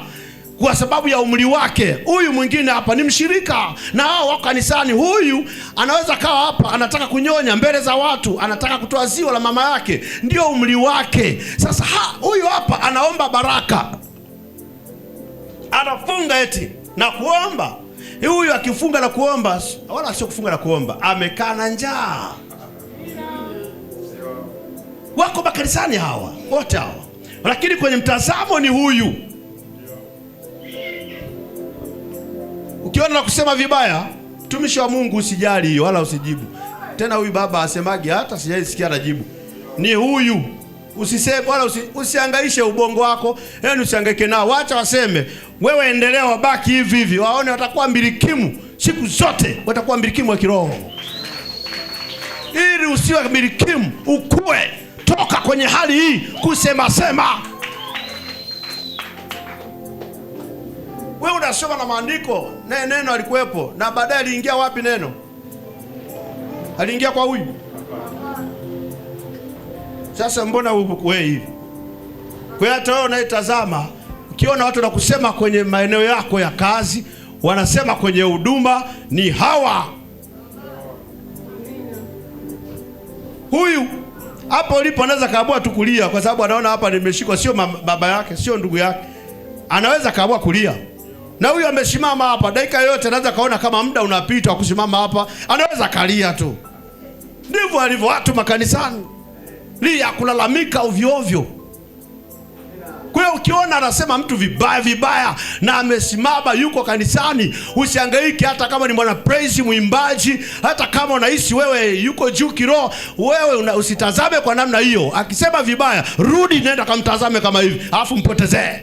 kwa sababu ya umri wake. Huyu mwingine hapa ni mshirika na hao wako kanisani. Huyu anaweza kawa hapa anataka kunyonya mbele za watu, anataka kutoa ziwa la mama yake, ndio umri wake. Sasa huyu hapa anaomba baraka, anafunga eti na kuomba. Huyu akifunga na kuomba, wala sio kufunga na kuomba, amekaa na njaa. Wako makanisani hawa wote hawa, lakini kwenye mtazamo ni huyu. Ukiona na kusema vibaya, mtumishi wa Mungu usijali hiyo, wala usijibu. Tena huyu baba asemagi, hata sijaisikia anajibu. Ni huyu. Usiseme wala usihangaishe ubongo wako. Yaani usihangaike nao. Wacha waseme. Wewe endelea, wabaki hivi hivi. Waone watakuwa mbilikimu siku zote. Watakuwa mbilikimu wa kiroho. Ili usiwe mbilikimu, ukue. Toka kwenye hali hii kusema sema. Wewe unasoma na maandiko, neno alikuwepo, na baadaye aliingia wapi neno? Aliingia kwa huyu. Sasa mbona wewe hivi? Kwa hata wewe unayetazama, ukiona watu wanakusema kwenye maeneo yako ya kazi, wanasema kwenye huduma, ni hawa. Huyu hapo ulipo anaweza kaamua tu kulia, kwa sababu anaona hapa nimeshikwa, sio baba yake, sio ndugu yake. Anaweza kaamua kulia. Na huyu amesimama hapa, dakika yote anaweza kaona kama muda unapita wa kusimama hapa, anaweza kalia tu. Ndivyo alivyo watu makanisani. Lia kulalamika ovyo ovyo. Kwa hiyo ukiona anasema mtu vibaya na amesimama yuko kanisani, usihangaike. Hata kama ni mwana praise, mwimbaji, hata kama unahisi wewe yuko juu kiroho, wewe usitazame kwa namna hiyo. Akisema vibaya, rudi nenda kamtazame kama hivi, alafu mpotezee.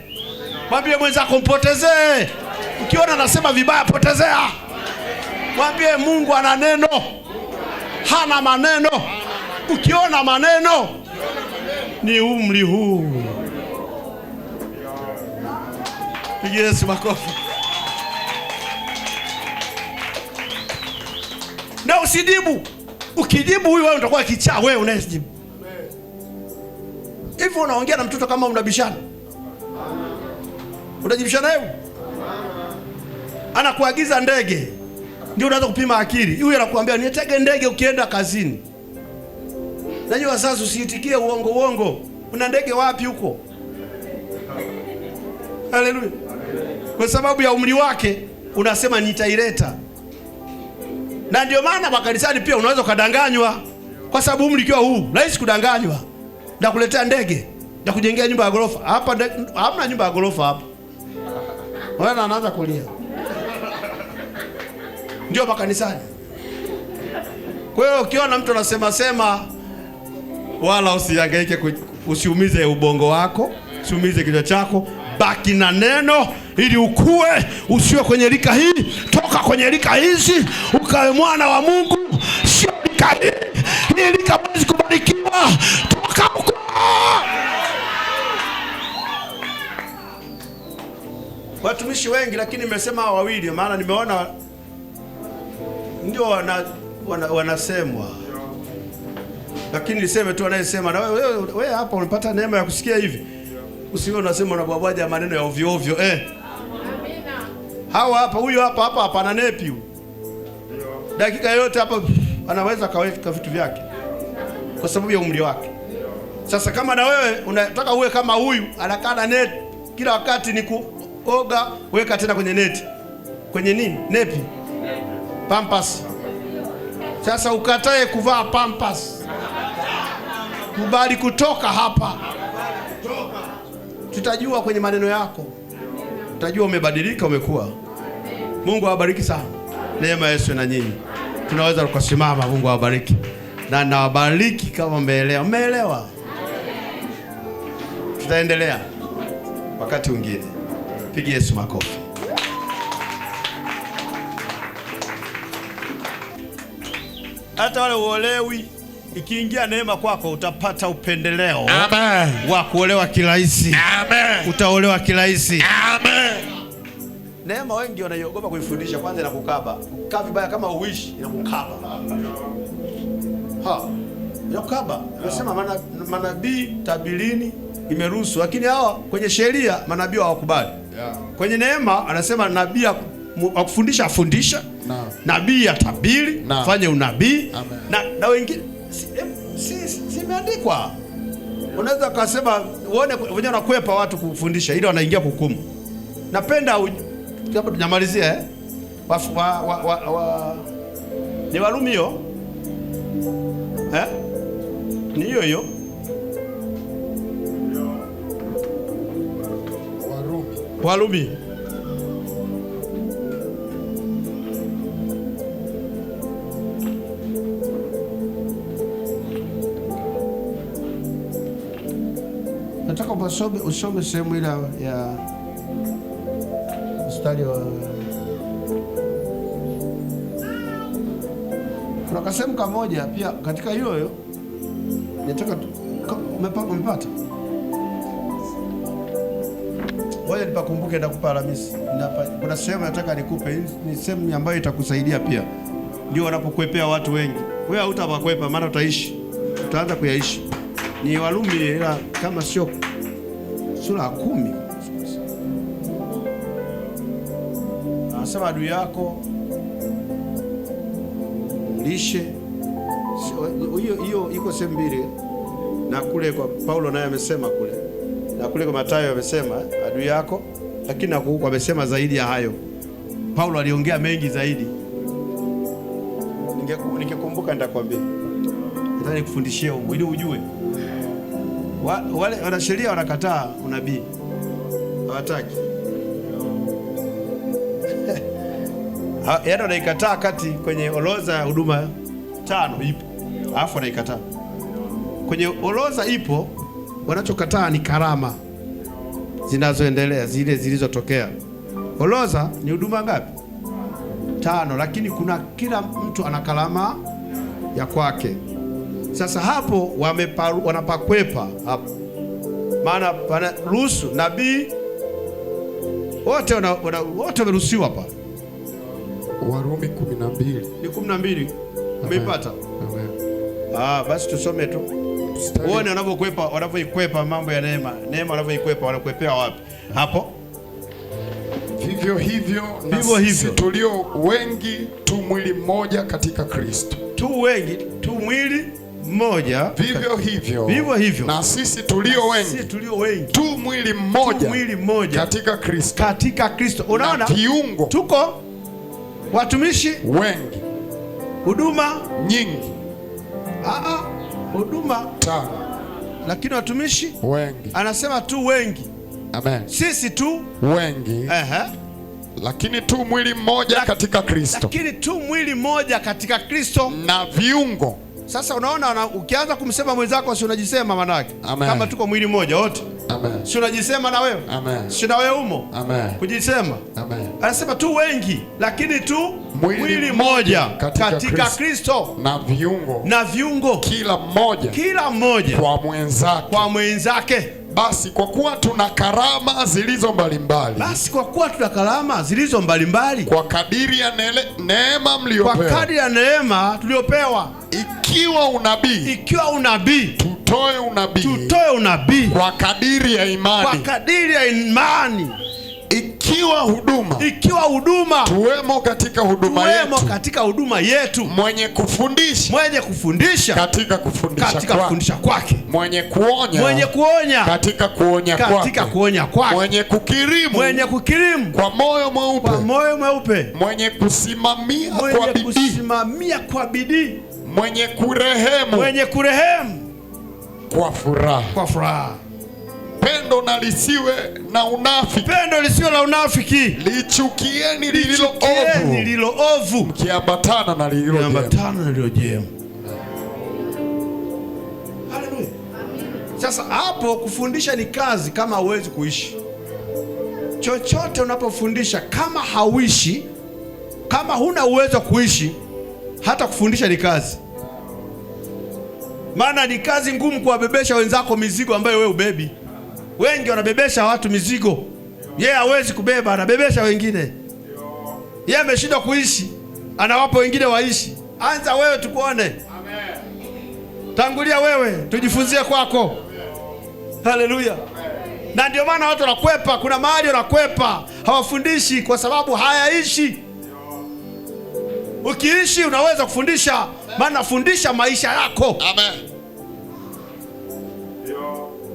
Mwambie mwenzako mpotezee. Ukiona anasema vibaya, potezea. Mwambie Mungu ana neno, hana maneno. Ukiona maneno, ni umri huu. Pigie Yesu makofi. Na usijibu. Ukijibu huyu wewe utakuwa kichaa, wewe unayejibu. Hivi unaongea na mtoto kama unabishana? Unajibishana wewe? Anakuagiza ndege, ndio unaanza kupima akili. Huyu anakuambia nitege ndege ukienda kazini. Najua sasa usiitikie uongo. Una ndege wapi huko? Haleluya. Kwa sababu ya umri wake unasema nitaileta. Na ndio maana makanisani pia unaweza kudanganywa, kwa sababu umri kiwa huu, rahisi kudanganywa. Na kuletea ndege, na kujengea nyumba ya gorofa. Hapa hamna nyumba ya gorofa hapa. Wana anaanza kulia. Ndio makanisani. Kwa hiyo ukiona mtu anasema wala usihangaike, usiumize ubongo wako, usiumize kichwa chako, baki na neno ili ukue, usiwe kwenye rika hii, toka kwenye rika hizi, ukawe mwana wa Mungu. miaka hii ili kawezi kubarikiwa. Toka huko. Watumishi wengi, lakini nimesema wawili maana nimeona ndio wanasemwa. Lakini niseme tu anayesema na wewe hapa unapata neema ya kusikia hivi. Usiwe unasema unabwabwaja maneno ya ovyo ovyo. Amina. Hawa hapa, huyu hapa ana nepi. Dakika yote hapa anaweza kaweka vitu vyake kwa sababu ya umri wake. Sasa kama na wewe unataka uwe kama huyu, anakaa na net kila wakati ni kuoga, weka tena kwenye neti. Kwenye nini? Nepi. Pampers. Sasa ukatae kuvaa pampers. Kubali kutoka hapa. Tutajua kwenye maneno yako. Tutajua umebadilika, umekuwa. Mungu awabariki sana. Neema Yesu na nyinyi. Tunaweza kusimama. Mungu awabariki. Na nawabariki kama mmeelewa. Mmeelewa? Tutaendelea wakati mwingine. Pigie Yesu makofi. Hata wale uolewi, ikiingia neema kwako utapata upendeleo. Amen. Wa kuolewa kirahisi. Amen. Utaolewa kirahisi. Amen. Neema wengi wanaiogopa kuifundisha, kwanza inakukaba. Kukaa vibaya kama uishi inakukaba. Inakukaba. Nasema manabii tabilini imeruhusu, lakini hawa kwenye sheria manabii hawakubali. Kwenye neema anasema nabii akufundisha afundisha. Nabii atabiri, fanye unabii. Na wengine simeandikwa. Unaweza kusema uone wenyewe wanakwepa watu kufundisha ili wanaingia hukumu. Napenda hapo tunyamalizia ni Warumi hiyo. Ni hiyo. Warumi. Nataka usome sehemu ile ya mstari wa kuna kasemu kamoja pia katika hiyo. Nataka umepata. Ngoja nipakumbuke, nitakupa Alhamisi. Kuna sehemu nataka nikupe, ni sehemu ambayo itakusaidia pia. Ndio wanapokuepea watu wengi. Wewe hautabakwepa maana utaishi. Utaanza kuyaishi. Ni Warumi ila kama sio sura 10. Anasema adui yako lishe. Hiyo iko sehemu mbili. Na kule kwa Paulo naye amesema kule. Na kule kwa Mathayo amesema adui yako, lakini na huko amesema zaidi ya hayo. Paulo aliongea mengi zaidi. Ningekumbuka nitakwambia. Nataka nikufundishie ili ujue. Wale wanasheria wanakataa unabii. Hawataki. Yaani wanaikataa kati kwenye orodha ya huduma 5 ipo. Alafu wanaikataa. Kwenye orodha ipo, wanachokataa ni karama zinazoendelea, zile zilizotokea. Orodha ni huduma ngapi? 5, lakini kuna kila mtu ana karama ya kwake. Sasa hapo wanapakwepa hapo. Maana wanaruhusu nabii wote wameruhusiwa hapa. Warumi 12. Ni 12. Umeipata? Amen. Basi tusome tu. Uone wanavyoikwepa mambo ya neema. Neema wanavyoikwepa, wanakwepea wapi? Hapo. Vivyo hivyo sisi tulio wengi tu mwili mmoja katika Kristo. Tu wengi, tu mwili mmoja. Vivyo hivyo na sisi tulio wengi tu mwili mmoja katika Kristo. Katika Kristo. Unaona? Viungo. Tuko watumishi wengi. Huduma nyingi. Huduma 5. Lakini watumishi wengi. Anasema tu wengi. Amen. Sisi tu wengi. Lakini tu mwili mmoja katika Kristo. Lakini tu mwili mmoja katika Kristo. Na viungo. Sasa unaona ukianza kumsema mwenzako si unajisema manake. Kama tuko mwili mmoja wote. Amen. Si unajisema na wewe? Amen. Si na wewe umo? Amen. Kujisema. Amen. Anasema tu wengi lakini tu mwili mmoja katika Kristo, na viungo kila mmoja kwa mwenzake. Basi kwa kuwa tuna karama zilizo mbalimbali, kwa kadiri ya neema mliopewa, ikiwa unabii tutoe unabii kwa kadiri ya imani, ikiwa huduma tuwemo katika huduma yetu, mwenye kufundisha katika kufundisha kwake, mwenye kuonya katika kuonya kwake, mwenye kukirimu kwa moyo mweupe, mwenye kusimamia kwa bidii, mwenye kurehemu kwa furaha. Pendo na lisiwe na unafiki. Lichukieni lililo ovu, mkiambatana na lililo jema. Haleluya. Sasa hapo kufundisha ni kazi kama huwezi kuishi. Chochote unapofundisha kama hauishi, kama huna uwezo kuishi, hata kufundisha ni kazi. Maana ni kazi ngumu kuwabebesha wenzako mizigo ambayo wewe ubebi. Wengi wanabebesha watu mizigo. Yeye hawezi kubeba, anabebesha wengine. Yeye ameshindwa kuishi, anawapa wengine waishi. Anza wewe tukuone. Amen. Tangulia wewe, tujifunzie kwako. Haleluya. Na ndio maana watu wanakwepa, kuna mahali wanakwepa, hawafundishi kwa sababu hayaishi. Ukiishi unaweza kufundisha, maana fundisha maisha yako. Amen.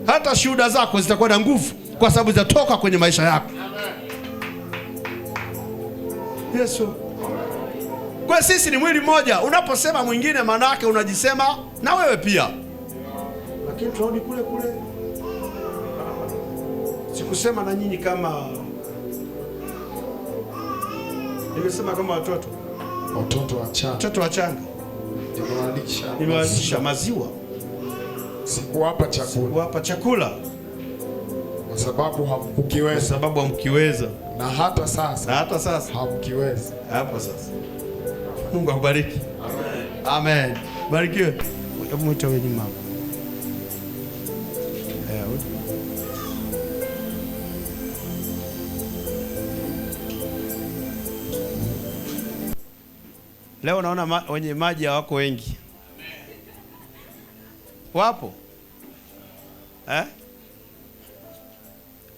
Hata shuhuda zako zitakuwa na nguvu kwa sababu zitatoka kwenye maisha yako. Yesu. Kwa sisi ni mwili mmoja. Unaposema mwingine maana yake unajisema na wewe pia. Lakini turudi kule. Sikusema na nyinyi kama, nimesema kama watoto wachanga. Nimewalisha maziwa. Sikuwapa chakula kwa sababu hamkukiweza. Na hata sasa hamkiweza. Hapo sasa. Mungu akubariki. Amen. Barikiwe. Mwite wewe mama. Leo naona wenye maji hawako wengi. Wapo?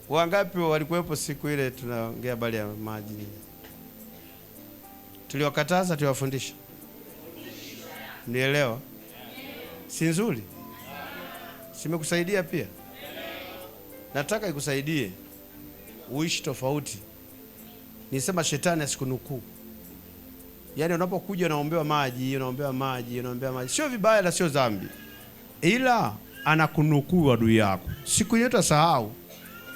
Wangapi walikuwepo siku ile tunaongea habari ya maji? Tuliwakataza, tuliwafundisha. Nielewa? Si nzuri? Simekusaidia pia? Nataka ikusaidie uishi tofauti. Nisema shetani asikunukuu. Yaani unapokuja unaombewa maji, sio vibaya na sio dhambi. Ila anakunukuu adui yako. Siku yote asahau.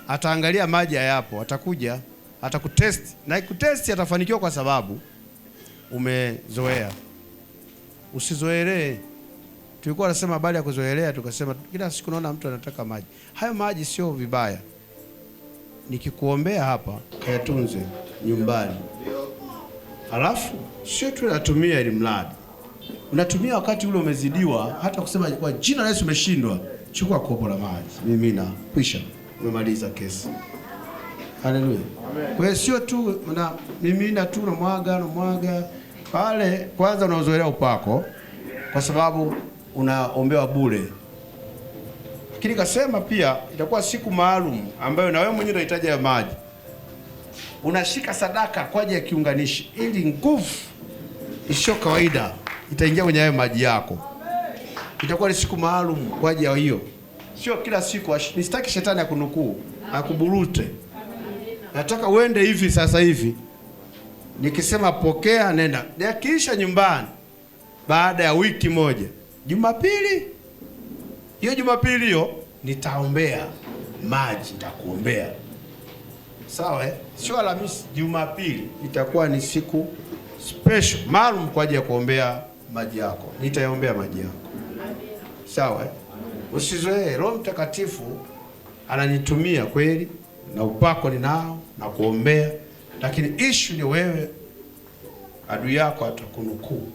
Ataangalia maji hayapo, atakuja, atakutest. Na ikutest atafanikiwa kwa sababu umezoea. Usizoelee. Tulikuwa tunasema habari ya kuzoelea, tukasema kila siku naona mtu anataka maji. Hayo maji sio vibaya. Nikikuombea hapa, kayatunze nyumbani. Alafu sio tu unatumia ili mradi. Unatumia wakati ule umezidiwa, hata kusema kwa jina la Yesu umeshindwa, chukua kopo la maji, mimina, kwisha, umemaliza kesi. Haleluya. Kwa hiyo sio tu na mimina tu unamwaga pale, kwanza unaozoelea upako kwa sababu unaombewa bure. Lakini kasema pia itakuwa siku maalum ambayo na wewe mwenyewe unahitaji ya maji. Unashika sadaka kwa ajili ya kiunganishi ili nguvu isiyo kawaida itaingia kwenye hayo maji yako. Itakuwa ni siku maalum kwa ajili ya hiyo. Sio kila siku. Nisitaki shetani akunukuu, akuburute. Nataka uende hivi sasa hivi. Nikisema pokea, nenda. Kisha nyumbani baada ya wiki moja. Jumapili hiyo nitaombea maji, nitakuombea. Sawa Sio Alhamisi, Jumapili itakuwa ni siku special maalum kwa ajili ya kuombea maji yako. Nitaombea maji yako. Sawa Usizoee. Roho Mtakatifu ananitumia kweli, na upako ninao na kuombea, lakini issue ni wewe, adui yako atakunukuu.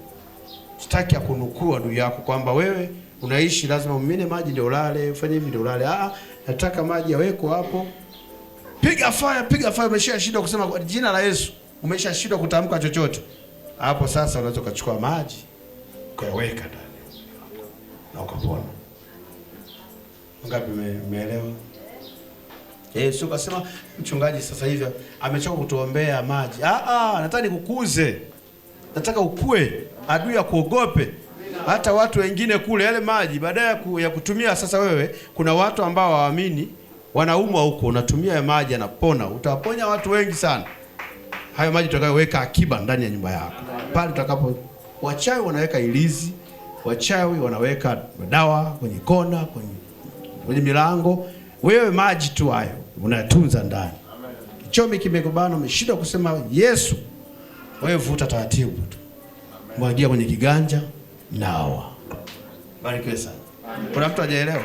Sitaki akunukuu adui yako kwamba wewe unaishi lazima umine maji ndio ulale, ufanye hivi ndio ulale. Nataka maji yaweko hapo. Piga fire, umeshashindwa kusema jina la Yesu, umeshashindwa kutamka chochote. Hapo sasa unaweza kuchukua maji ukaweka ndani na ukapona. Ngapi umeelewa? Yesu akasema mchungaji sasa hivi amechoka kutuombea maji. Nataka nikukuze. Nataka ukue, adui ya kuogope. Hata watu wengine kule yale maji baada ya kutumia sasa, wewe kuna watu ambao waamini wanaumwa huko, unatumia ya maji yanapona. Utaponya watu wengi sana. Hayo maji tutakayoweka akiba ndani ya nyumba yako. Pale tutakapo, wachawi wanaweka ilizi, wachawi wanaweka dawa kwenye kona, kwenye milango. Wewe maji tu hayo unatunza ndani. Kichomi kimekubana, umeshindwa kusema Yesu, wewe vuta taratibu tu. Mwagia kwenye kiganja, nawa. Barikiwe sana. Kuna mtu hajaelewa?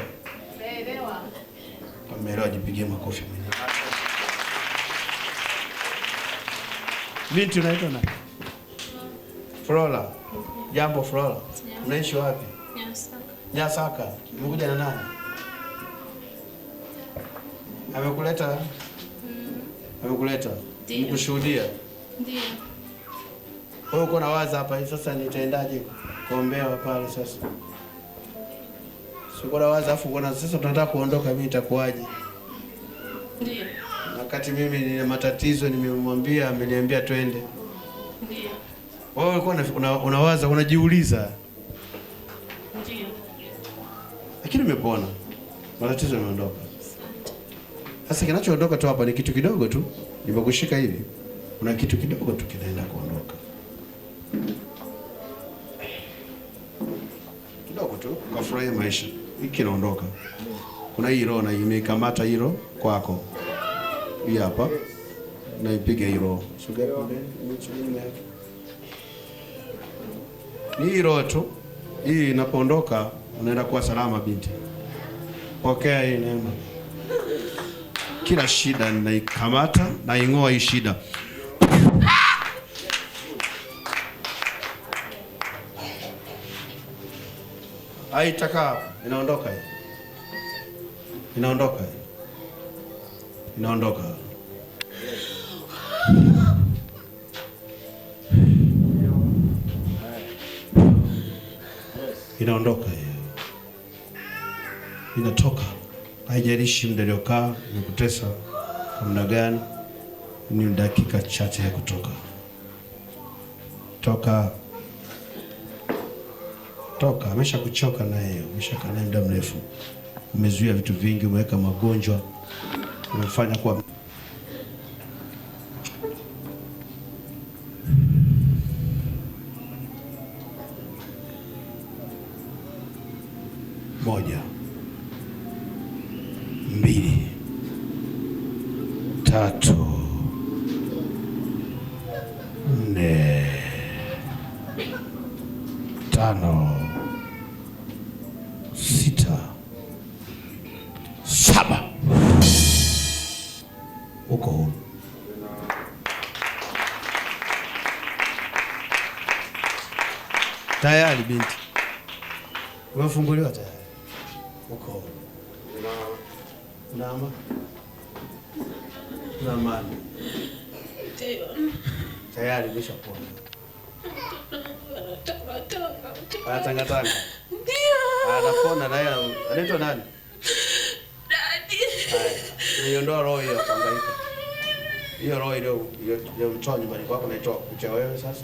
Naelewa. Ameelewa, jipigie makofi mwenyewe. Binti unaitwa nani? Flora. Jambo Flora. Unaishi wapi? Nyasaka. Nyasaka. Umekuja na nani? Amekuleta? Amekuleta? Nikushuhudia? Ndio. Wewe uko na waza hapa sasa nitaendaje kuombewa pale sasa? Siko na waza afu kuna sasa tunataka kuondoka, mimi itakuwaje? Ndio. Wakati mimi nina matatizo nimemwambia, ameniambia twende. Ndio. Wewe ulikuwa unawaza, unajiuliza. Ndio. Lakini umepona. Matatizo yameondoka. Sasa kinachoondoka tu hapa ni kitu kidogo tu. Nimekushika hivi. Kuna kitu kidogo tu kinaenda kuondoka. Kidogo tu, kafurahia maisha. Hiki kinaondoka. Kuna hii roho na imekamata hii roho kwako. Hii hapa. Na ipige hii roho. Sugari mbele, ni hii roho tu. Hii inapoondoka unaenda kuwa salama binti. Pokea hii neema. Kila shida ninaikamata na ing'oa hii shida. Haitaka, inaondoka hii. Inaondoka hii. Inaondoka. Inaondoka hii. Inatoka. Haijalishi muda uliokaa nimekutesa kwa muda gani, ni dakika chache ya kutoka. Toka, amesha kuchoka naye, umeshakaa naye muda mrefu. Umezuia vitu vingi, umeweka magonjwa, umefanya kwa moja, mbili, tatu, nne, tano, sita, saba. Uko huru. Tayari binti. Umefunguliwa tayari. Uko huru. Una amani? Una amani? Tayari umeshapona. Tanga. Ndio. Anapona na yeye. Anaitwa nani? Dadi. Niondoa roho hiyo kuhangaika. Hiyo roho ile mtoa nyumbani kwako naitoa kucha wewe sasa.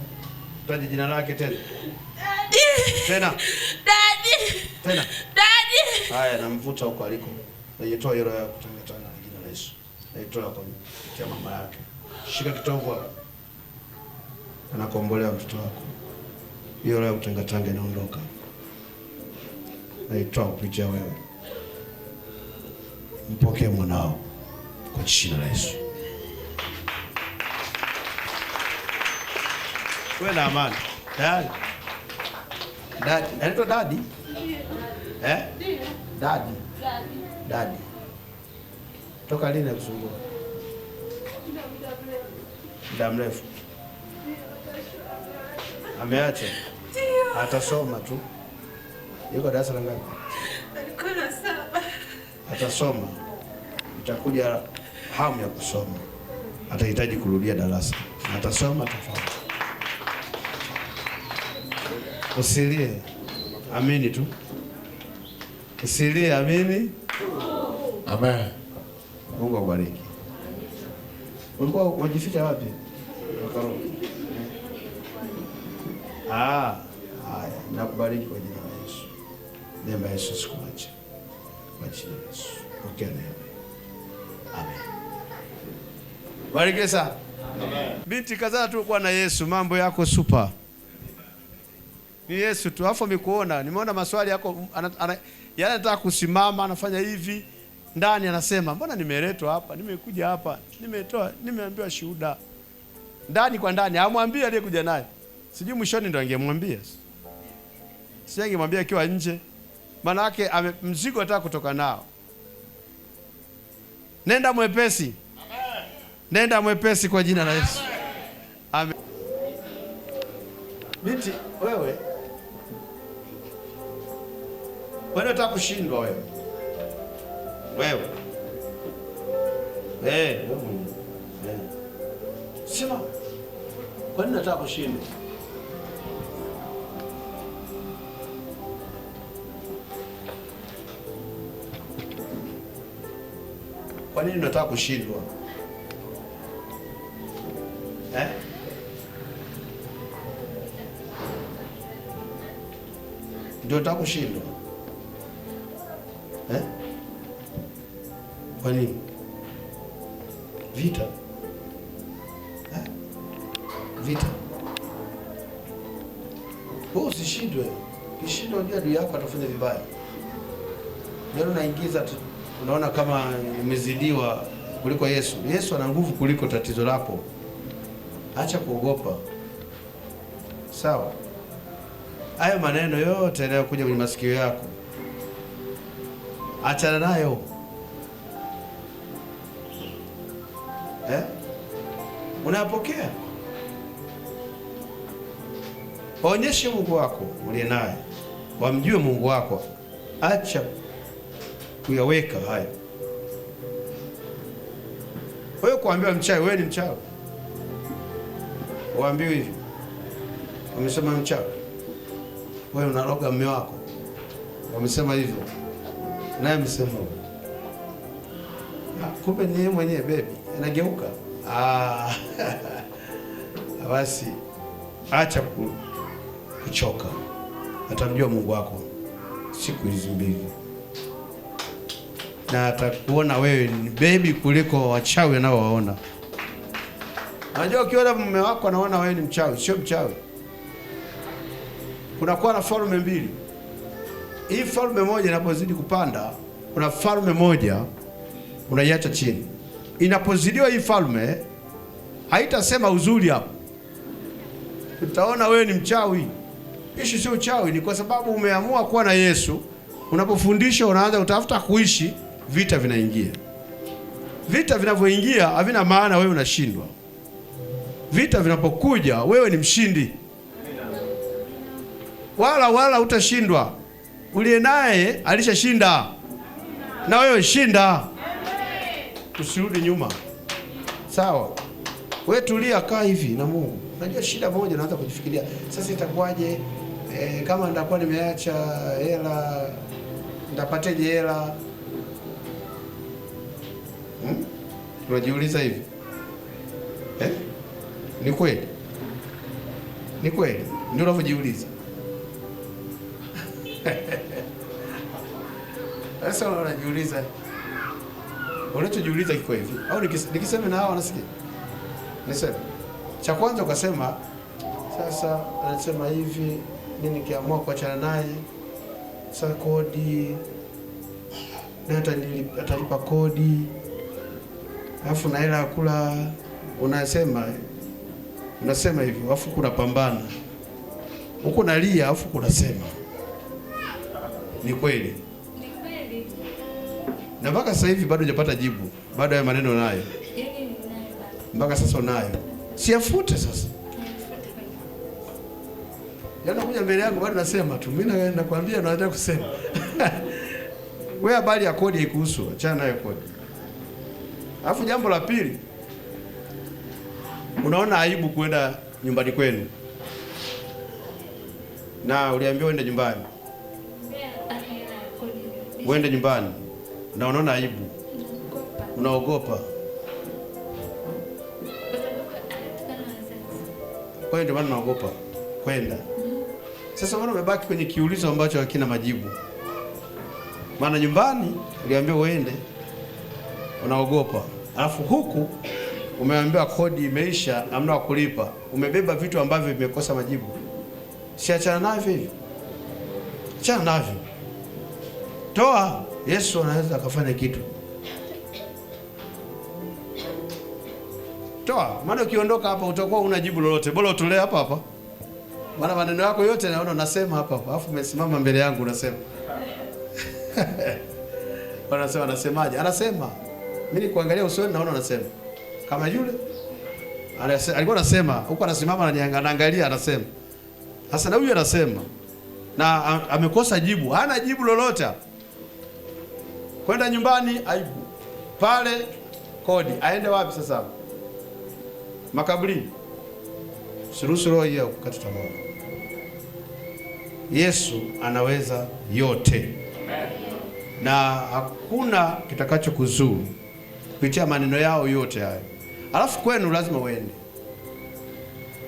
Taje jina lake tena. Dadi. Tena. Dadi. Tena. Dadi. Haya, namvuta huko aliko. Naitoa hiyo roho ya kutanga jina la Yesu. Naitoa kwa mama yake. Shika kitovu hapo. Anakombolea mtoto wako. Hiyo roho ya kutanga inaondoka. Naitoa kupitia wewe. Mpokee mwanao kwa jina la Yesu. Wewe na amani. Tayari. Dadi, anaitwa Dadi? Eh? Dadi. Dadi. Toka lini nakusumbua? Muda mrefu. Ameacha? Atasoma tu. Yuko darasa la ngapi? Alikuwa na 7. Atasoma. Itakuja hamu ya kusoma. Atahitaji kurudia darasa. Atasoma tofauti. Usilie. Amini tu. Usilie, amini. Amen. Mungu akubariki. Ulikuwa unajificha wapi? Haya, nakubariki kwa jina la Yesu. Neema ya Yesu sikuache. Kwa jina la Yesu. Pokea neema. Amen. Bariki sana. Amen. Binti kazaa tu kwa na Yesu, mambo yako super. Ni Yesu tu. Afu amekuona, nimeona maswali yako anataka kusimama, anafanya hivi. Ndani anasema, mbona nimeletwa hapa? Nimekuja hapa. Nimeambiwa shuhuda. Ndani kwa ndani, amwambie aliyekuja naye. Sijui mwishoni ndo angemwambia. Si angemwambia akiwa nje. Maana yake mzigo ataka kutoka nao. Nenda mwepesi. Amen. Nenda mwepesi kwa jina la Yesu. Amen. Binti, wewe unataka kushindwa wewe. Wewe. Sema. Kwa nini nataka kushindwa? Kwa nini nataka kushindwa? Ndio nataka kushindwa. Kwa nini? Vita. Vita. Wewe usishindwe. Ukishindwa unajua adui yako atafanya vibaya. Ndio unaingiza tu. Unaona kama umezidiwa kuliko Yesu. Yesu ana nguvu kuliko tatizo lako. Acha kuogopa. Sawa? Hayo maneno yote yanayokuja kwenye masikio yako, achana nayo. Unapokea. Onyeshe Mungu wako uliye naye. Wamjue Mungu wako. Acha kuyaweka hayo. Wewe kuambiwa mchawi, wewe ni mchawi. Waambiwe hivi. Wamesema mchawi. Wewe unaroga mume wako. Wamesema hivyo. Naye amesema. Kumbe ni yeye mwenyewe baby. Anageuka. Basi acha kuchoka. Atamjua Mungu wako siku hizi mbili. Na atakuona wewe ni baby kuliko wachawi anaowaona. Unajua ukiona mume wako anaona wewe ni mchawi, sio mchawi. Kunakuwa na falme mbili. Hii falme moja inapozidi kupanda, kuna falme moja unaiacha chini. Inapozidiwa hii falme, haitasema uzuri hapo. Utaona wewe ni mchawi. Ishi sio uchawi, ni kwa sababu umeamua kuwa na Yesu. Unapofundisha unaanza kutafuta kuishi, vita vinaingia. Vita vinavyoingia havina maana wewe unashindwa. Vita vinapokuja wewe ni mshindi. Wala utashindwa. Uliye naye alishashinda. Na wewe shinda. Usirudi nyuma. Sawa? Wewe tulia, kaa hivi na Mungu. Unajua shida moja unaanza kujifikiria, sasa itakuwaje kama nitakuwa nimeacha hela, nitapateje hela? Unajiuliza hivi. Ni kweli? Ni kweli? Ndio unavyojiuliza. Sasa unajiuliza. Unachojiuliza kiko hivi. Au nikisema na hao wanasikia? Nisema. Cha kwanza ukasema sasa anasema hivi, mimi nikiamua kuachana naye, sasa kodi na atalipa kodi. Alafu na hela kula, unasema hivi, alafu kuna pambana. Huko nalia, alafu kunasema. Ni kweli? Ni kweli. Na mpaka sasa hivi bado hujapata jibu. Bado ya maneno unayo. Mpaka sasa unayo. Siyafute sasa. Kuja mbele yangu bado nasema tu. Mimi nakwambia nataka kusema. Wewe habari ya kodi haikuhusu, achana nayo kodi. Alafu jambo la pili, unaona aibu kwenda nyumbani kwenu. Na uliambiwa uende nyumbani. Uende nyumbani. Na unaona aibu. Unaogopa. Kwa hiyo ndio maana unaogopa kwenda. Sasa mbona umebaki kwenye kiulizo ambacho hakina majibu? Maana nyumbani uliambiwa uende, unaogopa. Alafu huku umeambiwa kodi imeisha, hamna kulipa. Umebeba vitu ambavyo vimekosa majibu. Si achana navyo hivi. Achana navyo. Toa, Yesu anaweza akafanya kitu. Toa, maana ukiondoka hapa utakuwa una jibu lolote. Bora utolee hapa hapa. Maana maneno yako yote naona unasema hapa hapa. Alafu umesimama mbele yangu unasema. Wanasema anasemaje? Anasema. Mimi kuangalia usoni naona anasema. Kama yule alikuwa anasema, huko anasimama anaangalia anasema. Sasa na huyu anasema. Na amekosa jibu. Hana jibu lolote. Kwenda nyumbani aibu. Pale kodi. Aende wapi sasa? Makaburi. Siruhusu roho hiyo kukata tamaa. Yesu anaweza yote. Na hakuna kitakacho kuzuru kupitia maneno yao yote hayo. Alafu kwenu lazima uende.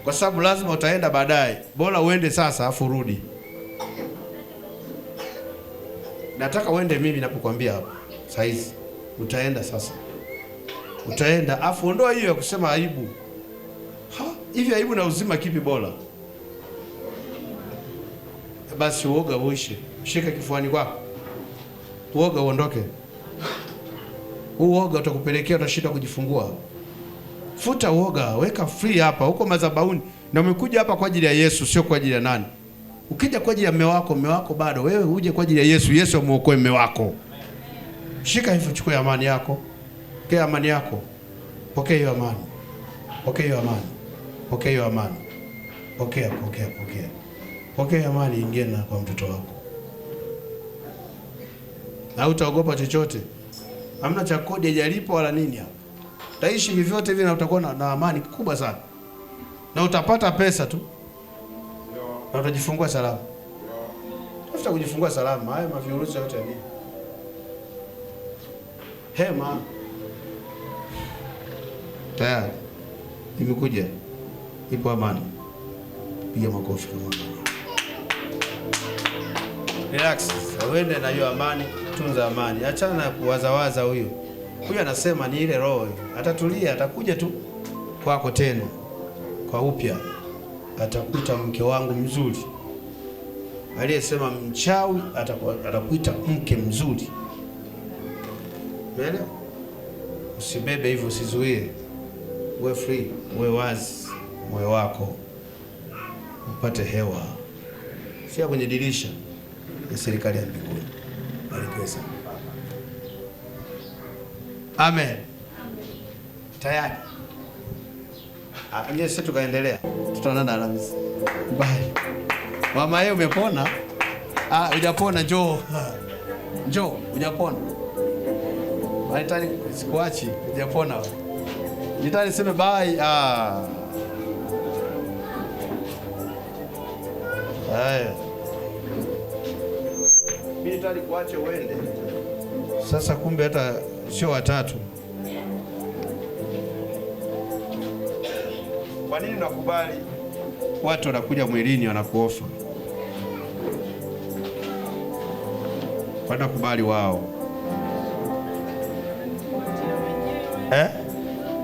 Kwa sababu lazima utaenda baadaye. Bora uende sasa afu rudi. Nataka uende mimi ninapokuambia hapa. Sasa hizi utaenda sasa. Utaenda afu ondoa hiyo ya kusema aibu. Hivi aibu na uzima kipi bora? Basi uoga uishe. Shika kifuani kwako. Uoga uondoke. Uoga utakupelekea utashinda kujifungua. Futa uoga, weka free hapa, huko madhabahuni. Na umekuja hapa kwa ajili ya Yesu, sio kwa ajili ya nani. Ukija kwa ajili ya mume wako bado, wewe uje kwa ajili ya Yesu, Yesu amuokoe mume wako. Shika hivyo, chukua amani yako. Pokea amani yako. Pokea hiyo amani. Pokea hiyo amani. Pokea hiyo amani. Pokea. Pokea amani ingie na kwa mtoto wako. Na utaogopa chochote. Hamna cha kodi hajalipo wala nini hapa. Utaishi vivyote hivi na utakuwa na amani kubwa sana. Na utapata pesa tu. Na utajifungua salama. Tafuta kujifungua salama. Haya mavirusi yote ya nini? Hema. Tayari. Imekuja. Ipo amani. Piga makofi kwa Mungu. Relax. Uende na hiyo amani, tunza amani. Achana na kuwazawaza huyo. Huyo anasema ni ile roho. Atatulia, atakuja tu kwako tena. Kwa upya. Atakuita mke wangu mzuri. Aliyesema mchawi atakuita mke mzuri. Umeelewa? Usibebe hivyo, usizuie. Uwe free, uwe wazi moyo wako. Upate hewa. Sio kwenye dirisha ya serikali ya mbinguni. Barikiwe sana. Amen. Tayari. Sasa tukaendelea. Tutaonana Alhamisi. Bye. Mama yeye umepona? Hujapona, njoo. Njoo, hujapona. Haitani sikuachi, hujapona wewe. Nitani sema bye. Haya. Mimi nitali kuache uende. Sasa kumbe hata sio watatu. Kwa nini nakubali watu wanakuja mwilini wanakuofa? Kwa nini nakubali wao?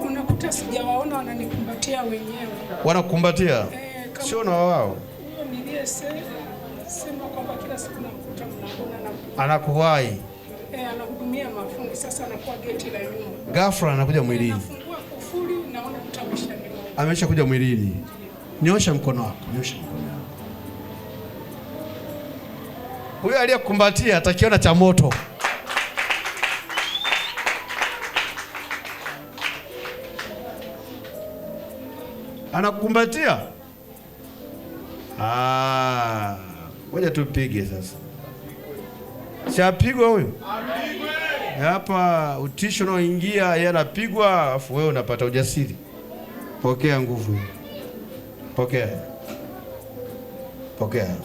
Unakuta sijawaona wananikumbatia wenyewe. Wanakukumbatia? Sio na wao. Huyo nilisema kwamba kila siku nakuta mnaona anakuwahi. Anahudumia mafundi, sasa anakuwa geti la nyuma. Ghafla anakuja mwilini. Anafungua kufuli naona kutamsha. Amesha kuja mwilini. Nyosha mkono wako, nyosha mkono wako. Huyo aliyekukumbatia atakiona cha moto. Anakukumbatia? Ngoja tupige sasa. Siapigwa huyo? Apigwe. Hapa utisho unaoingia, yeye anapigwa, afu wewe unapata ujasiri. Pokea nguvu hiyo. Pokea. Pokea.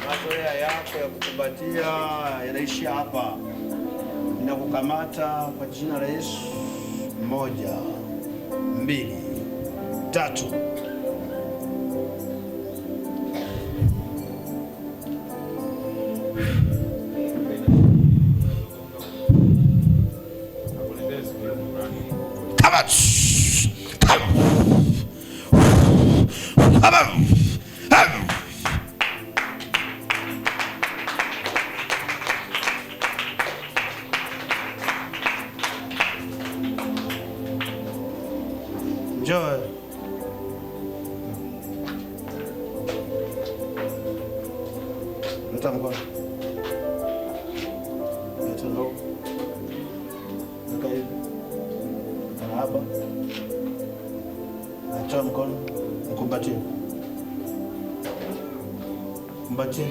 Mazoea yako ya kukumbatia yanaishia hapa. Ninakukamata kwa jina la Yesu. 1, 2, 3. Njoo. Leta mkono. Leta mkono. Weka hivi. Hapa. Leta mkono. Mkumbatie. Mkumbatie.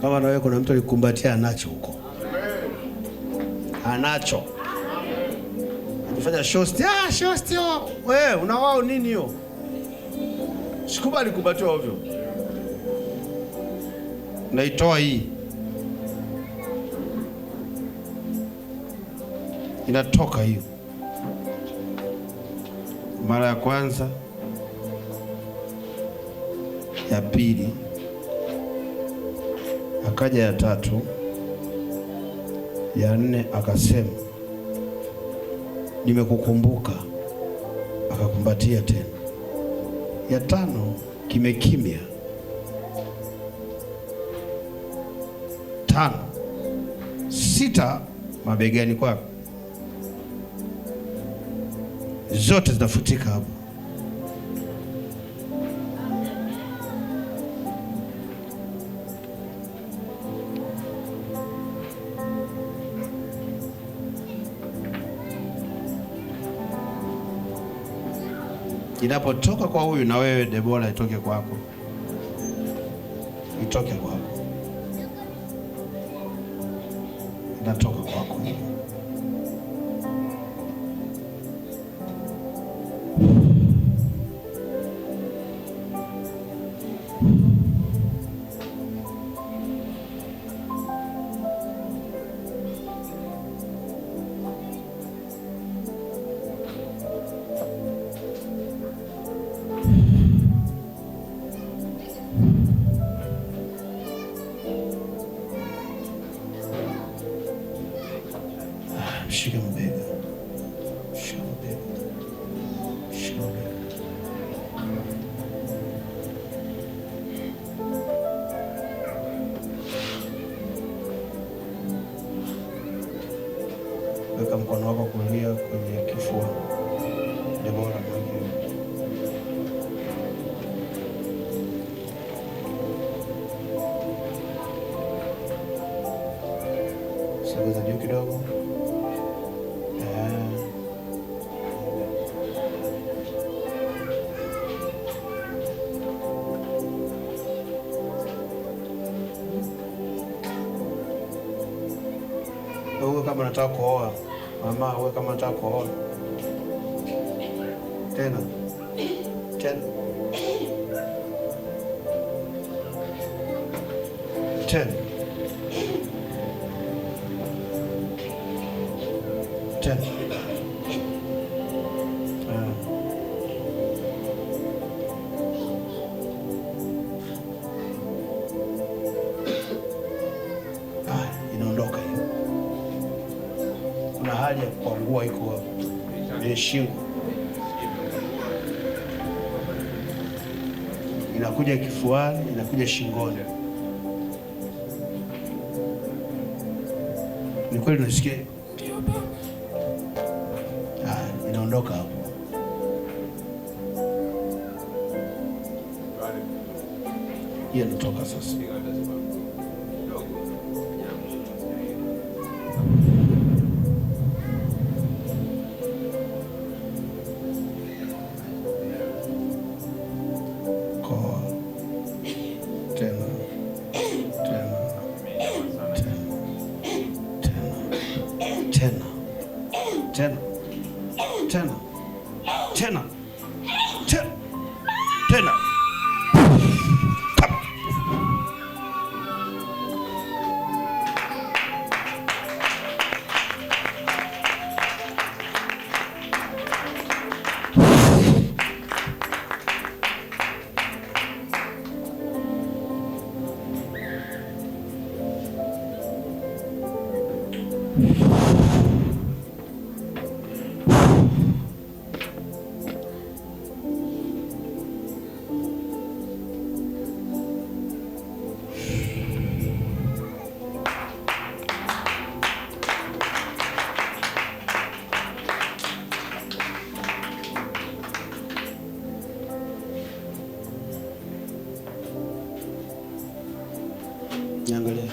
Kama na wewe kuna mtu alikukumbatia, anacho huko. Anacho. Anafanya shosti. Shosti wao. Wewe una wao nini hiyo? Sikubali kukumbatiwa ovyo. Naitoa hii. Inatoka hiyo. Mara ya kwanza, ya pili, akaja ya 3, ya 4, akasema nimekukumbuka, akakumbatia tena. Ya 5 kimekimya. 5, 6 mabegani kwako, zote zinafutika hapo. Inapotoka kwa huyu, na wewe Debora itoke kwako. Itoke kwako. Inatoka kwako. Shika mbega. Shika mbega. Shika mbega. Weka mkono wako kulia kwenye kifua. Debora mwenyewe. Sogeza juu kidogo. Wewe kama unataka kuoa, Mama, wewe kama unataka kuoa. Tena. Tena. Tena. Tena. Inaondoka hiyo. Kuna hali ya kuangua iko hapo. Ni shingo. Inakuja kifuani, inakuja shingoni. Ni kweli unasikia? Ndio baba. Inaondoka hapo. Hiyo inatoka sasa. Tena. Niangalie.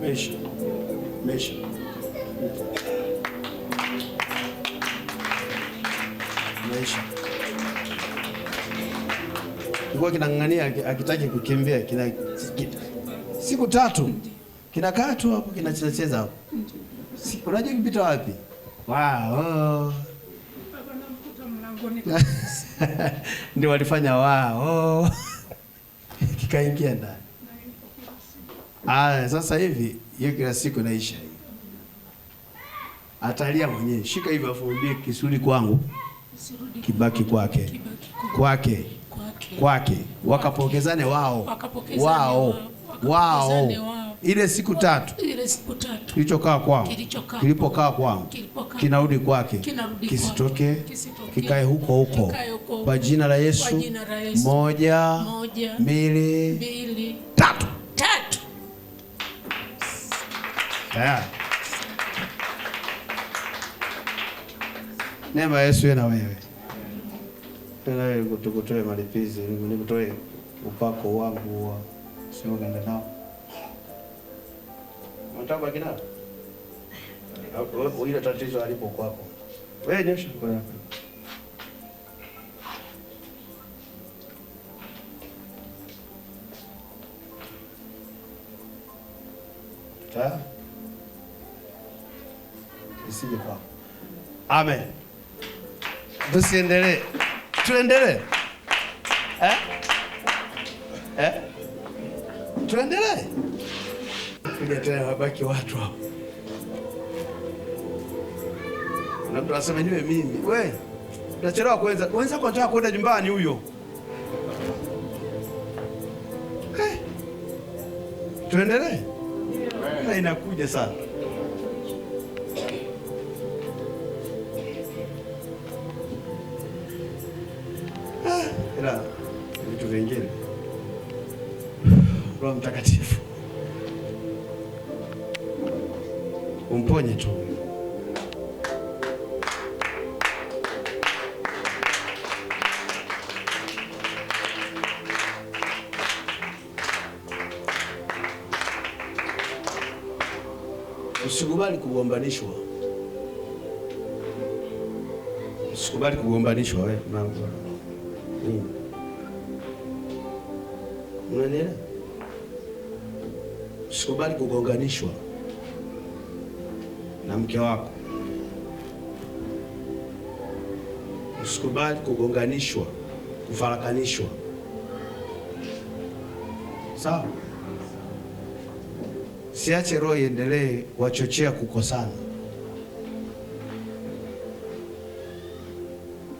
Mesha. Kwa kinang'ania akitaki kukimbia siku 3 kinakaa tu hapo kinacheza hapo. Unajua kipita wapi? Wow. Ndio walifanya wao. Kikaingia ndani. Sasa hivi hiyo kila siku naisha hii. Atalia mwenyewe. Shika hivi afumbie kisuri kwangu. Kibaki kwake. Kwake. Wakapokezane wao. Ile siku 3 kilichokaa kwangu, kilipokaa kwangu kinarudi kwake, kisitoke, kikae huko kwa jina la Yesu. 1 2 3. Tayari. Neema Yesu na wewe. Tena tukutoe malipizi, nikutoe upako wangu wa sio ganda nao. Unataka kinao? Ile tatizo alipo kwako. Wewe nyosha mkono wako. Isije kwako. Amen. Tusiendelee. Tuendelee. Tuendelee. Kuja tena wabaki watu hapo. Na mtu anasema niwe mimi. Wewe unachelewa kwanza. Kwanza kwa nataka kwenda nyumbani huyo. Tuendelee. Na inakuja sana. Ila vitu vingine. Roho Mtakatifu umponye tu. Usikubali kugombanishwa. Usikubali kugombanishwa wewe na unanielewa? Usikubali kugonganishwa na mke wako. Usikubali kugonganishwa, kufarakanishwa. Sawa? Siache roho iendelee wachochea kukosana.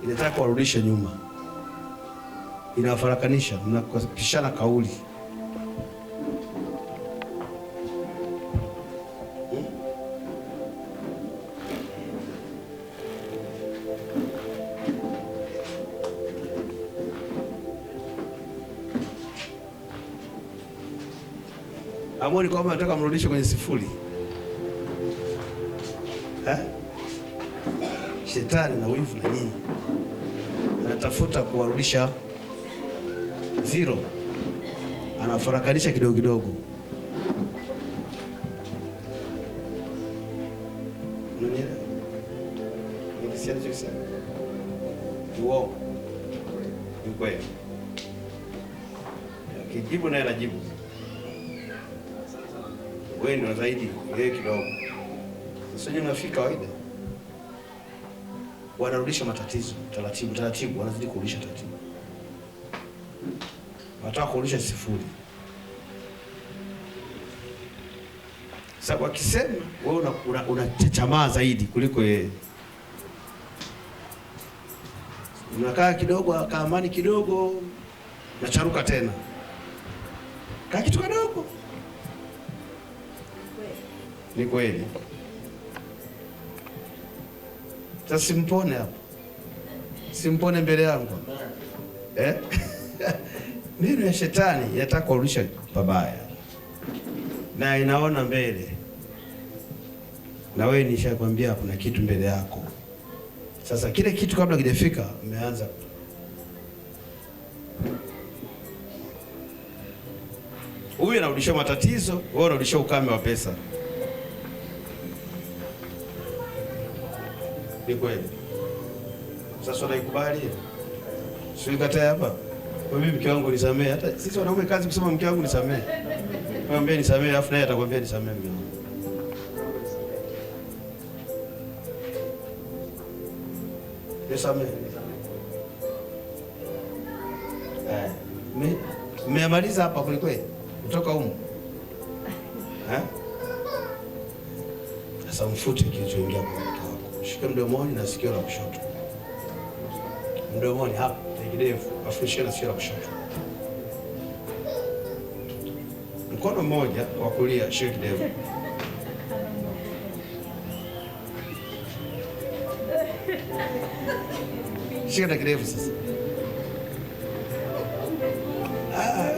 Inataka kuwarudisha nyuma. Inawafarakanisha, mnapishana kauli. Amoni kwamba nataka mrudishe kwenye sifuri. Shetani na wivu na nini anatafuta kuwarudisha zero, anafarakanisha kidogo kidogo. Kijibu naye anajibu, wewe ndio zaidi yeye kidogo. Sasa nyinyi mnafika kawaida, wanarudisha matatizo taratibu taratibu, wanazidi kurudisha taratibu, wanataka kurudisha sifuri. Sasa wakisema wewe unachachamaa zaidi kuliko yeye, unakaa kidogo, akaamani kidogo, nacharuka tena, kaa kitu kidogo. Ni kweli. Sasa simpone hapo, simpone mbele yangu Neno ya shetani yataka kurudisha pabaya, na inaona mbele, na wewe nishakwambia kuna kitu mbele yako. Sasa kile kitu kabla kijafika umeanza. Huyu anarudisha matatizo, wewe unarudisha ukame wa pesa. Ni kweli. Sasa unaikubali? Sio kataa hapa. Wewe mke wangu nisamee. Hata sisi wanaume kazi kusema mke wangu nisamee. Mwambie nisamee, afu naye atakwambia nisamee mke wangu. Nisamee. Mmemaliza hapa kweli kweli? Kutoka huko. Sasa mfute kilichoingia kwa mke wako. Shika mdomoni na sikio la kushoto. Mdomoni hapa, kidevu, afu shika na sikio la kushoto. Mkono mmoja wa kulia shika kidevu. Shika na kidevu sasa.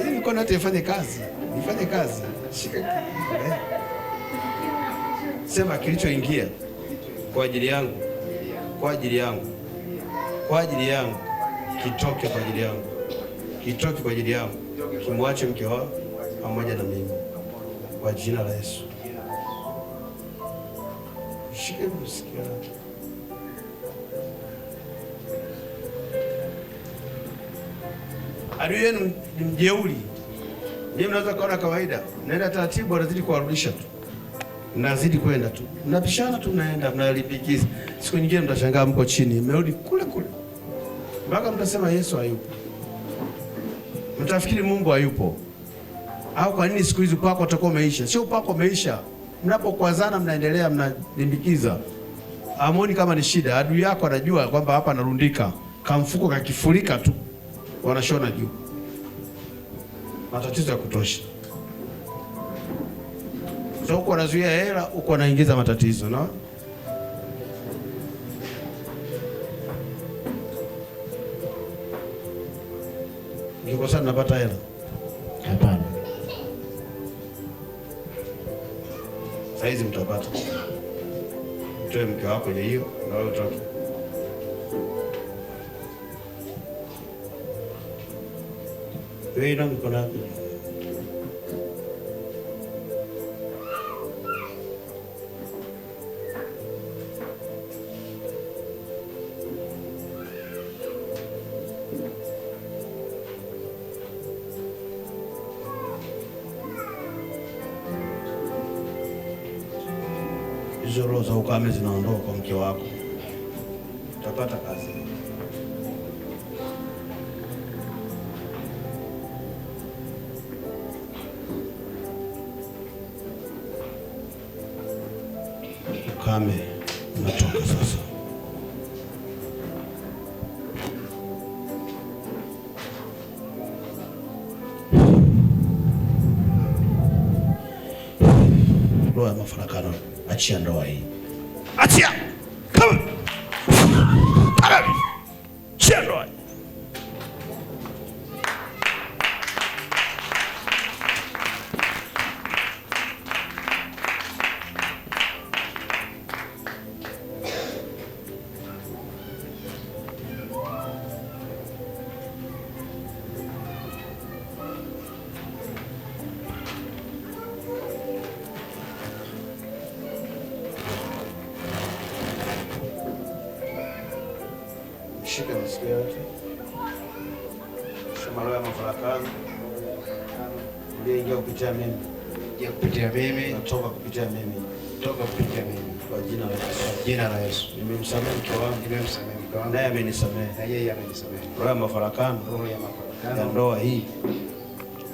Hii mkono yote ifanye kazi. Ifanye kazi. Shika. Sema kilichoingia kwa ajili yangu, kwa ajili yangu, kwa ajili yangu, kitoke kwa ajili yangu, kitoke kwa ajili yangu, kimwache mke wao pamoja na mimi, kwa jina la Yesu. Shike msikia. Adui yenu ni mjeuri. Ninyi mnaweza kuona kawaida, naenda taratibu, anazidi kuwarudisha tu. Mnazidi kwenda tu, mnapishana tu, mnaenda mnalipikiza. Siku nyingine mtashangaa mko chini, mmerudi kule kule, mpaka mtasema Yesu hayupo. Mtafikiri Mungu hayupo. Au kwa nini siku hizi upako utakuwa umeisha? Sio upako umeisha, mnapokwazana mnaendelea mnalimbikiza. Amoni kama ni shida, adui yako anajua kwamba hapa anarundika, kamfuko kakifurika tu, wanashona juu. Matatizo ya kutosha. So uko unazuia hela, uko unaingiza matatizo, no? Niko sana napata hela. Hapana. Saizi mtapata. Mtoe mke wako kwenye hiyo na wewe utoke. Wewe ndio mko napi? hizo roho za ukame zinaondoka kwa mke wako, utapata kazi. Ukame unatoka sasa. Roho ya mafarakano, achia ndoa hii. Achia! Come! Achia ndoa hii. Shika masikio yote. Sema roho ya mafarakano uliingia kupitia mimi. Ya kupitia mimi. Natoka kupitia mimi. Toka kupitia mimi. Kwa jina la Yesu. Jina la Yesu. Nimemsamehe mke wangu. Nimemsamehe mke wangu. Naye amenisamehe. Na yeye amenisamehe. Roho ya mafarakano. Roho ya mafarakano. Ya ndoa hii.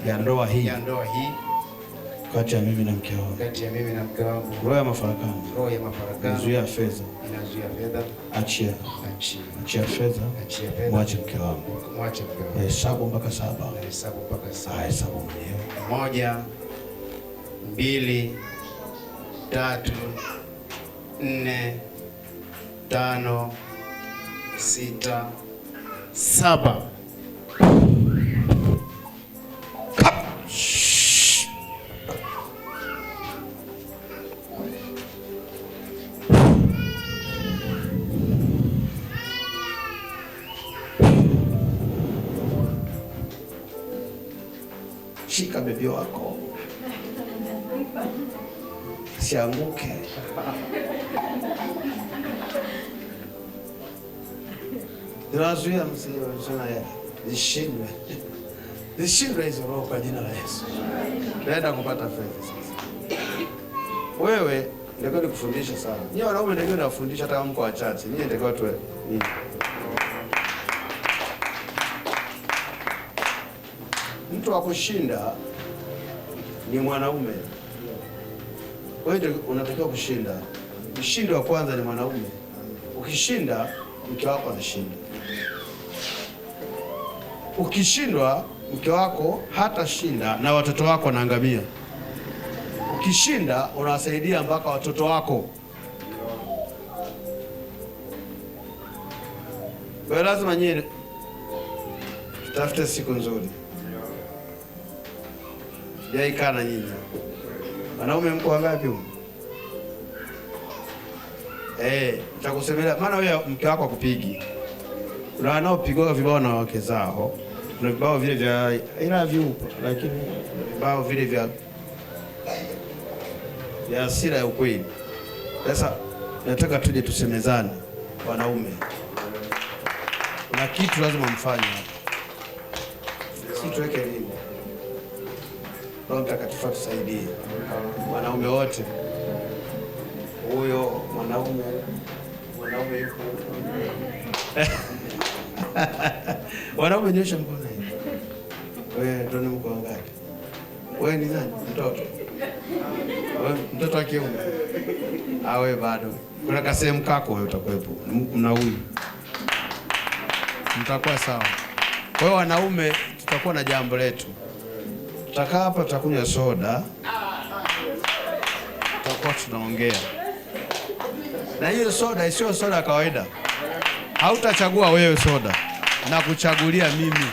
Ya ndoa hii. Ya ndoa hii. Kati ya mimi na mke wangu. Kati ya mimi na mke wangu. Roho ya mafarakano. Roho ya mafarakano. Inazuia fedha. Inazuia fedha. Achia. Achia. Achia fedha. Achia fedha. Mwache mke wangu. Mwache mke wangu. Hesabu mpaka 7. Hesabu mpaka 7. Hesabu mwenyewe. 1, 2, 3, 4, 5, 6, 7. Shika bebi wako sianguke. Ninazuia msio zishindwe. Zishindwe hizo roho kwa jina la Yesu. Naenda kupata fedha sasa. Wewe ndio kufundisha sana. Nyie wanaume ndio nafundisha hata kama mko wachache. Nyie ndio tu nini? Mtu wa kushinda ni mwanaume. Wewe ndio unatakiwa kushinda. Mshindi wa kwanza ni mwanaume. Ukishinda, mke wako anashinda. Ukishindwa, mke wako hatashinda na watoto wako wanaangamia. Ukishinda, unawasaidia mpaka watoto wako. Wewe lazima nyie tutafute siku nzuri. Jaikaa na nyinyi. Wanaume mko wangapi huko? Nitakusemelea maana wewe mke wako akupigi. Kuna wanaopigwa vibao na wake zao. Kuna vibao vile vya ila viupo, lakini vibao vile vya hasira ya ukweli. Sasa nataka tuje tusemezane wanaume. Kuna kitu lazima mfanye hapa. Si tuweke nini? Roho Mtakatifu tusaidie. Wanaume wote. Huyo mwanaume yuko. Wanaume nyosha mkono hivi. Wewe ndio mko wangapi? Wewe ni nani? Mtoto. Wewe mtoto wa kiume. Wewe bado. Kuna kasehemu kako wewe utakuepo. Mna huyu. Mtakuwa sawa. Kwa hiyo wanaume tutakuwa na jambo letu. Tutakaa hapa tutakunywa soda. Tutakuwa tunaongea. Na hiyo soda isiyo soda ya kawaida. Hautachagua wewe soda na kuchagulia mimi.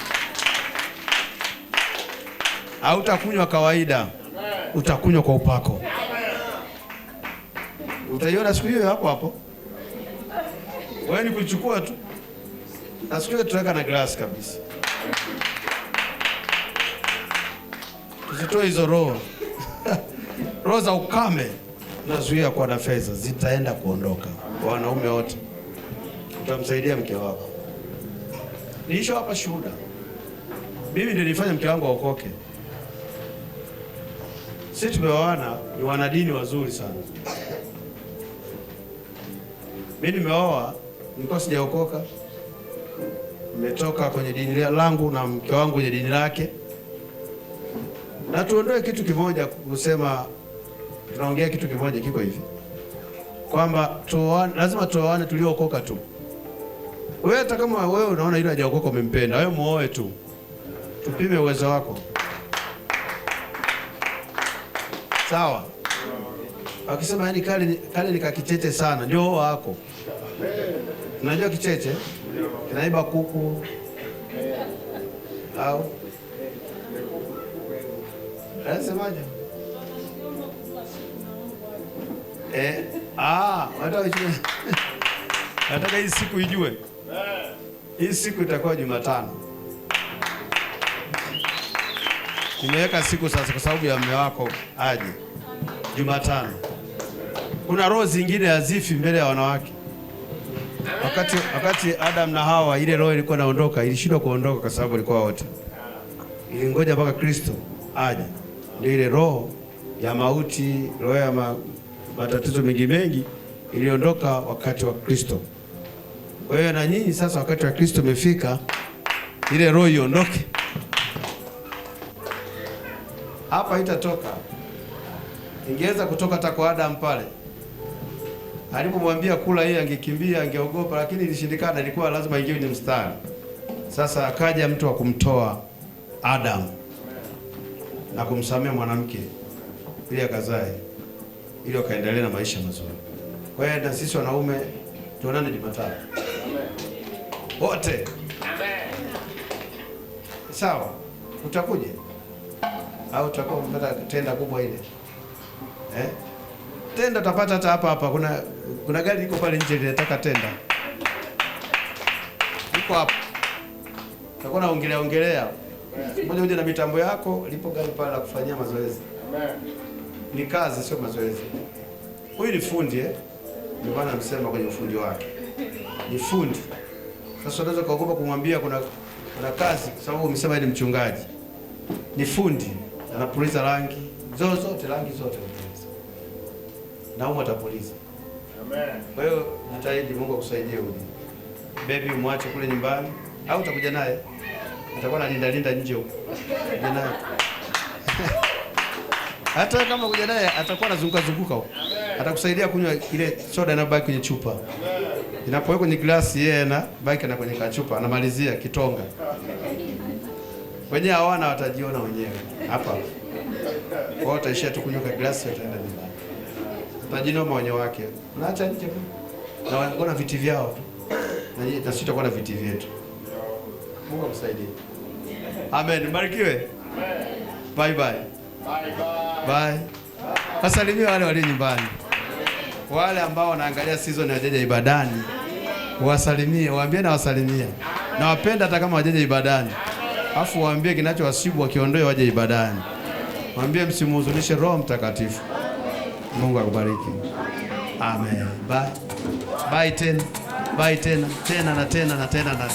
Hautakunywa kawaida. Utakunywa kwa upako. Utaiona siku hiyo hapo hapo. Wewe ni kuchukua tu. Na siku hiyo tutaweka na glass kabisa. Tusitoe hizo roho. Roho za ukame nazuia kwa na fedha zitaenda kuondoka. Kwa wanaume wote. Utamsaidia mke wako. Niisho hapa shuhuda. Mimi ndio nilifanya mke wangu aokoke. Sisi tumeoana ni wanadini wazuri sana. Mimi nimeoa, nilikuwa sijaokoka. Nimetoka kwenye dini langu na mke wangu kwenye dini lake. Na tuondoe kitu kimoja kusema, tunaongea kitu kimoja kiko hivi. Kwamba lazima tuoane tuliokoka tu. Wewe hata kama wewe unaona yule hajaokoka umempenda, wewe muoe tu. Tupime uwezo wako. Sawa? Akisema yani kale nikakicheche sana, ndio wako. Unajua kicheche? Kinaiba kuku. Au anasemaje? Nataka hii siku ijue. Hii siku itakuwa Jumatano. Nimeweka siku sasa kwa sababu ya mume wako aje. Jumatano. Kuna roho zingine hazifi mbele ya wanawake. Wakati Adam na Hawa ile roho ilikuwa inaondoka, ilishindwa kuondoka kwa sababu walikuwa wote. Ilingoja mpaka Kristo aje. Ndio ile roho ya mauti, roho ya matatizo mengi iliondoka wakati wa Kristo. Kwa hiyo na nyinyi sasa wakati wa Kristo umefika, ile roho iondoke. Hapa itatoka. Ingeweza kutoka hata kwa Adam pale. Alipomwambia kula yeye angekimbia, angeogopa, lakini ilishindikana, ilikuwa lazima ingie kwenye mstari. Sasa akaja mtu wa kumtoa Adam na kumsamea mwanamke ili akazae, ili akaendelee na maisha mazuri. Kwa hiyo na sisi wanaume tuonane Jumatano. Wote. Amen. Sawa. Utakuja? Au utakuwa umepata tenda kubwa ile? Tenda utapata hata hapa. Kuna gari liko pale nje linataka tenda. Liko hapa. Utakuwa naongelea. Mmoja na mitambo yako, lipo gari pale la kufanyia mazoezi. Amen. Ni kazi sio mazoezi. Huyu ni fundi Ndio maana amesema kwenye ufundi wake. Ni fundi. Sasa unaweza kuogopa kumwambia kuna kazi kwa sababu umesema ni mchungaji. Ni fundi. Anapuliza rangi zote. Na atapuliza. Amen. Kwa hiyo jitahidi, Mungu akusaidie uje. Baby umwache kule nyumbani au utakuja naye? Atakuwa analinda nje huko. Kuja naye. Hata kama kuja naye atakuwa anazunguka huko. Atakusaidia kunywa ile soda inabaki kwenye chupa. Inapowekwa kwenye glasi yeye na baki na kwenye kachupa anamalizia kitonga. Wenyewe hawana watajiona wenyewe hapa. Kwa utaishia tu kunywa glasi utaenda nyumbani. Utajinoma wenyewe wake. Unaacha nje na wana viti vyao. Na sisi tutakuwa na viti vyetu. Mungu akusaidie. Amen. Barikiwe. Amen. Bye. Wasalimie wale walio nyumbani. Wale ambao wanaangalia season ya Jeje ibadani. Wasalimie, waambie na wasalimia. Na wapenda hata kama wajeje ibadani. Afu waambie kinachowasibu wakiondoe waje ibadani. Waambie msimuhuzunishe Roho Mtakatifu. Mungu akubariki. Amen. Bye tena. Tena na tena.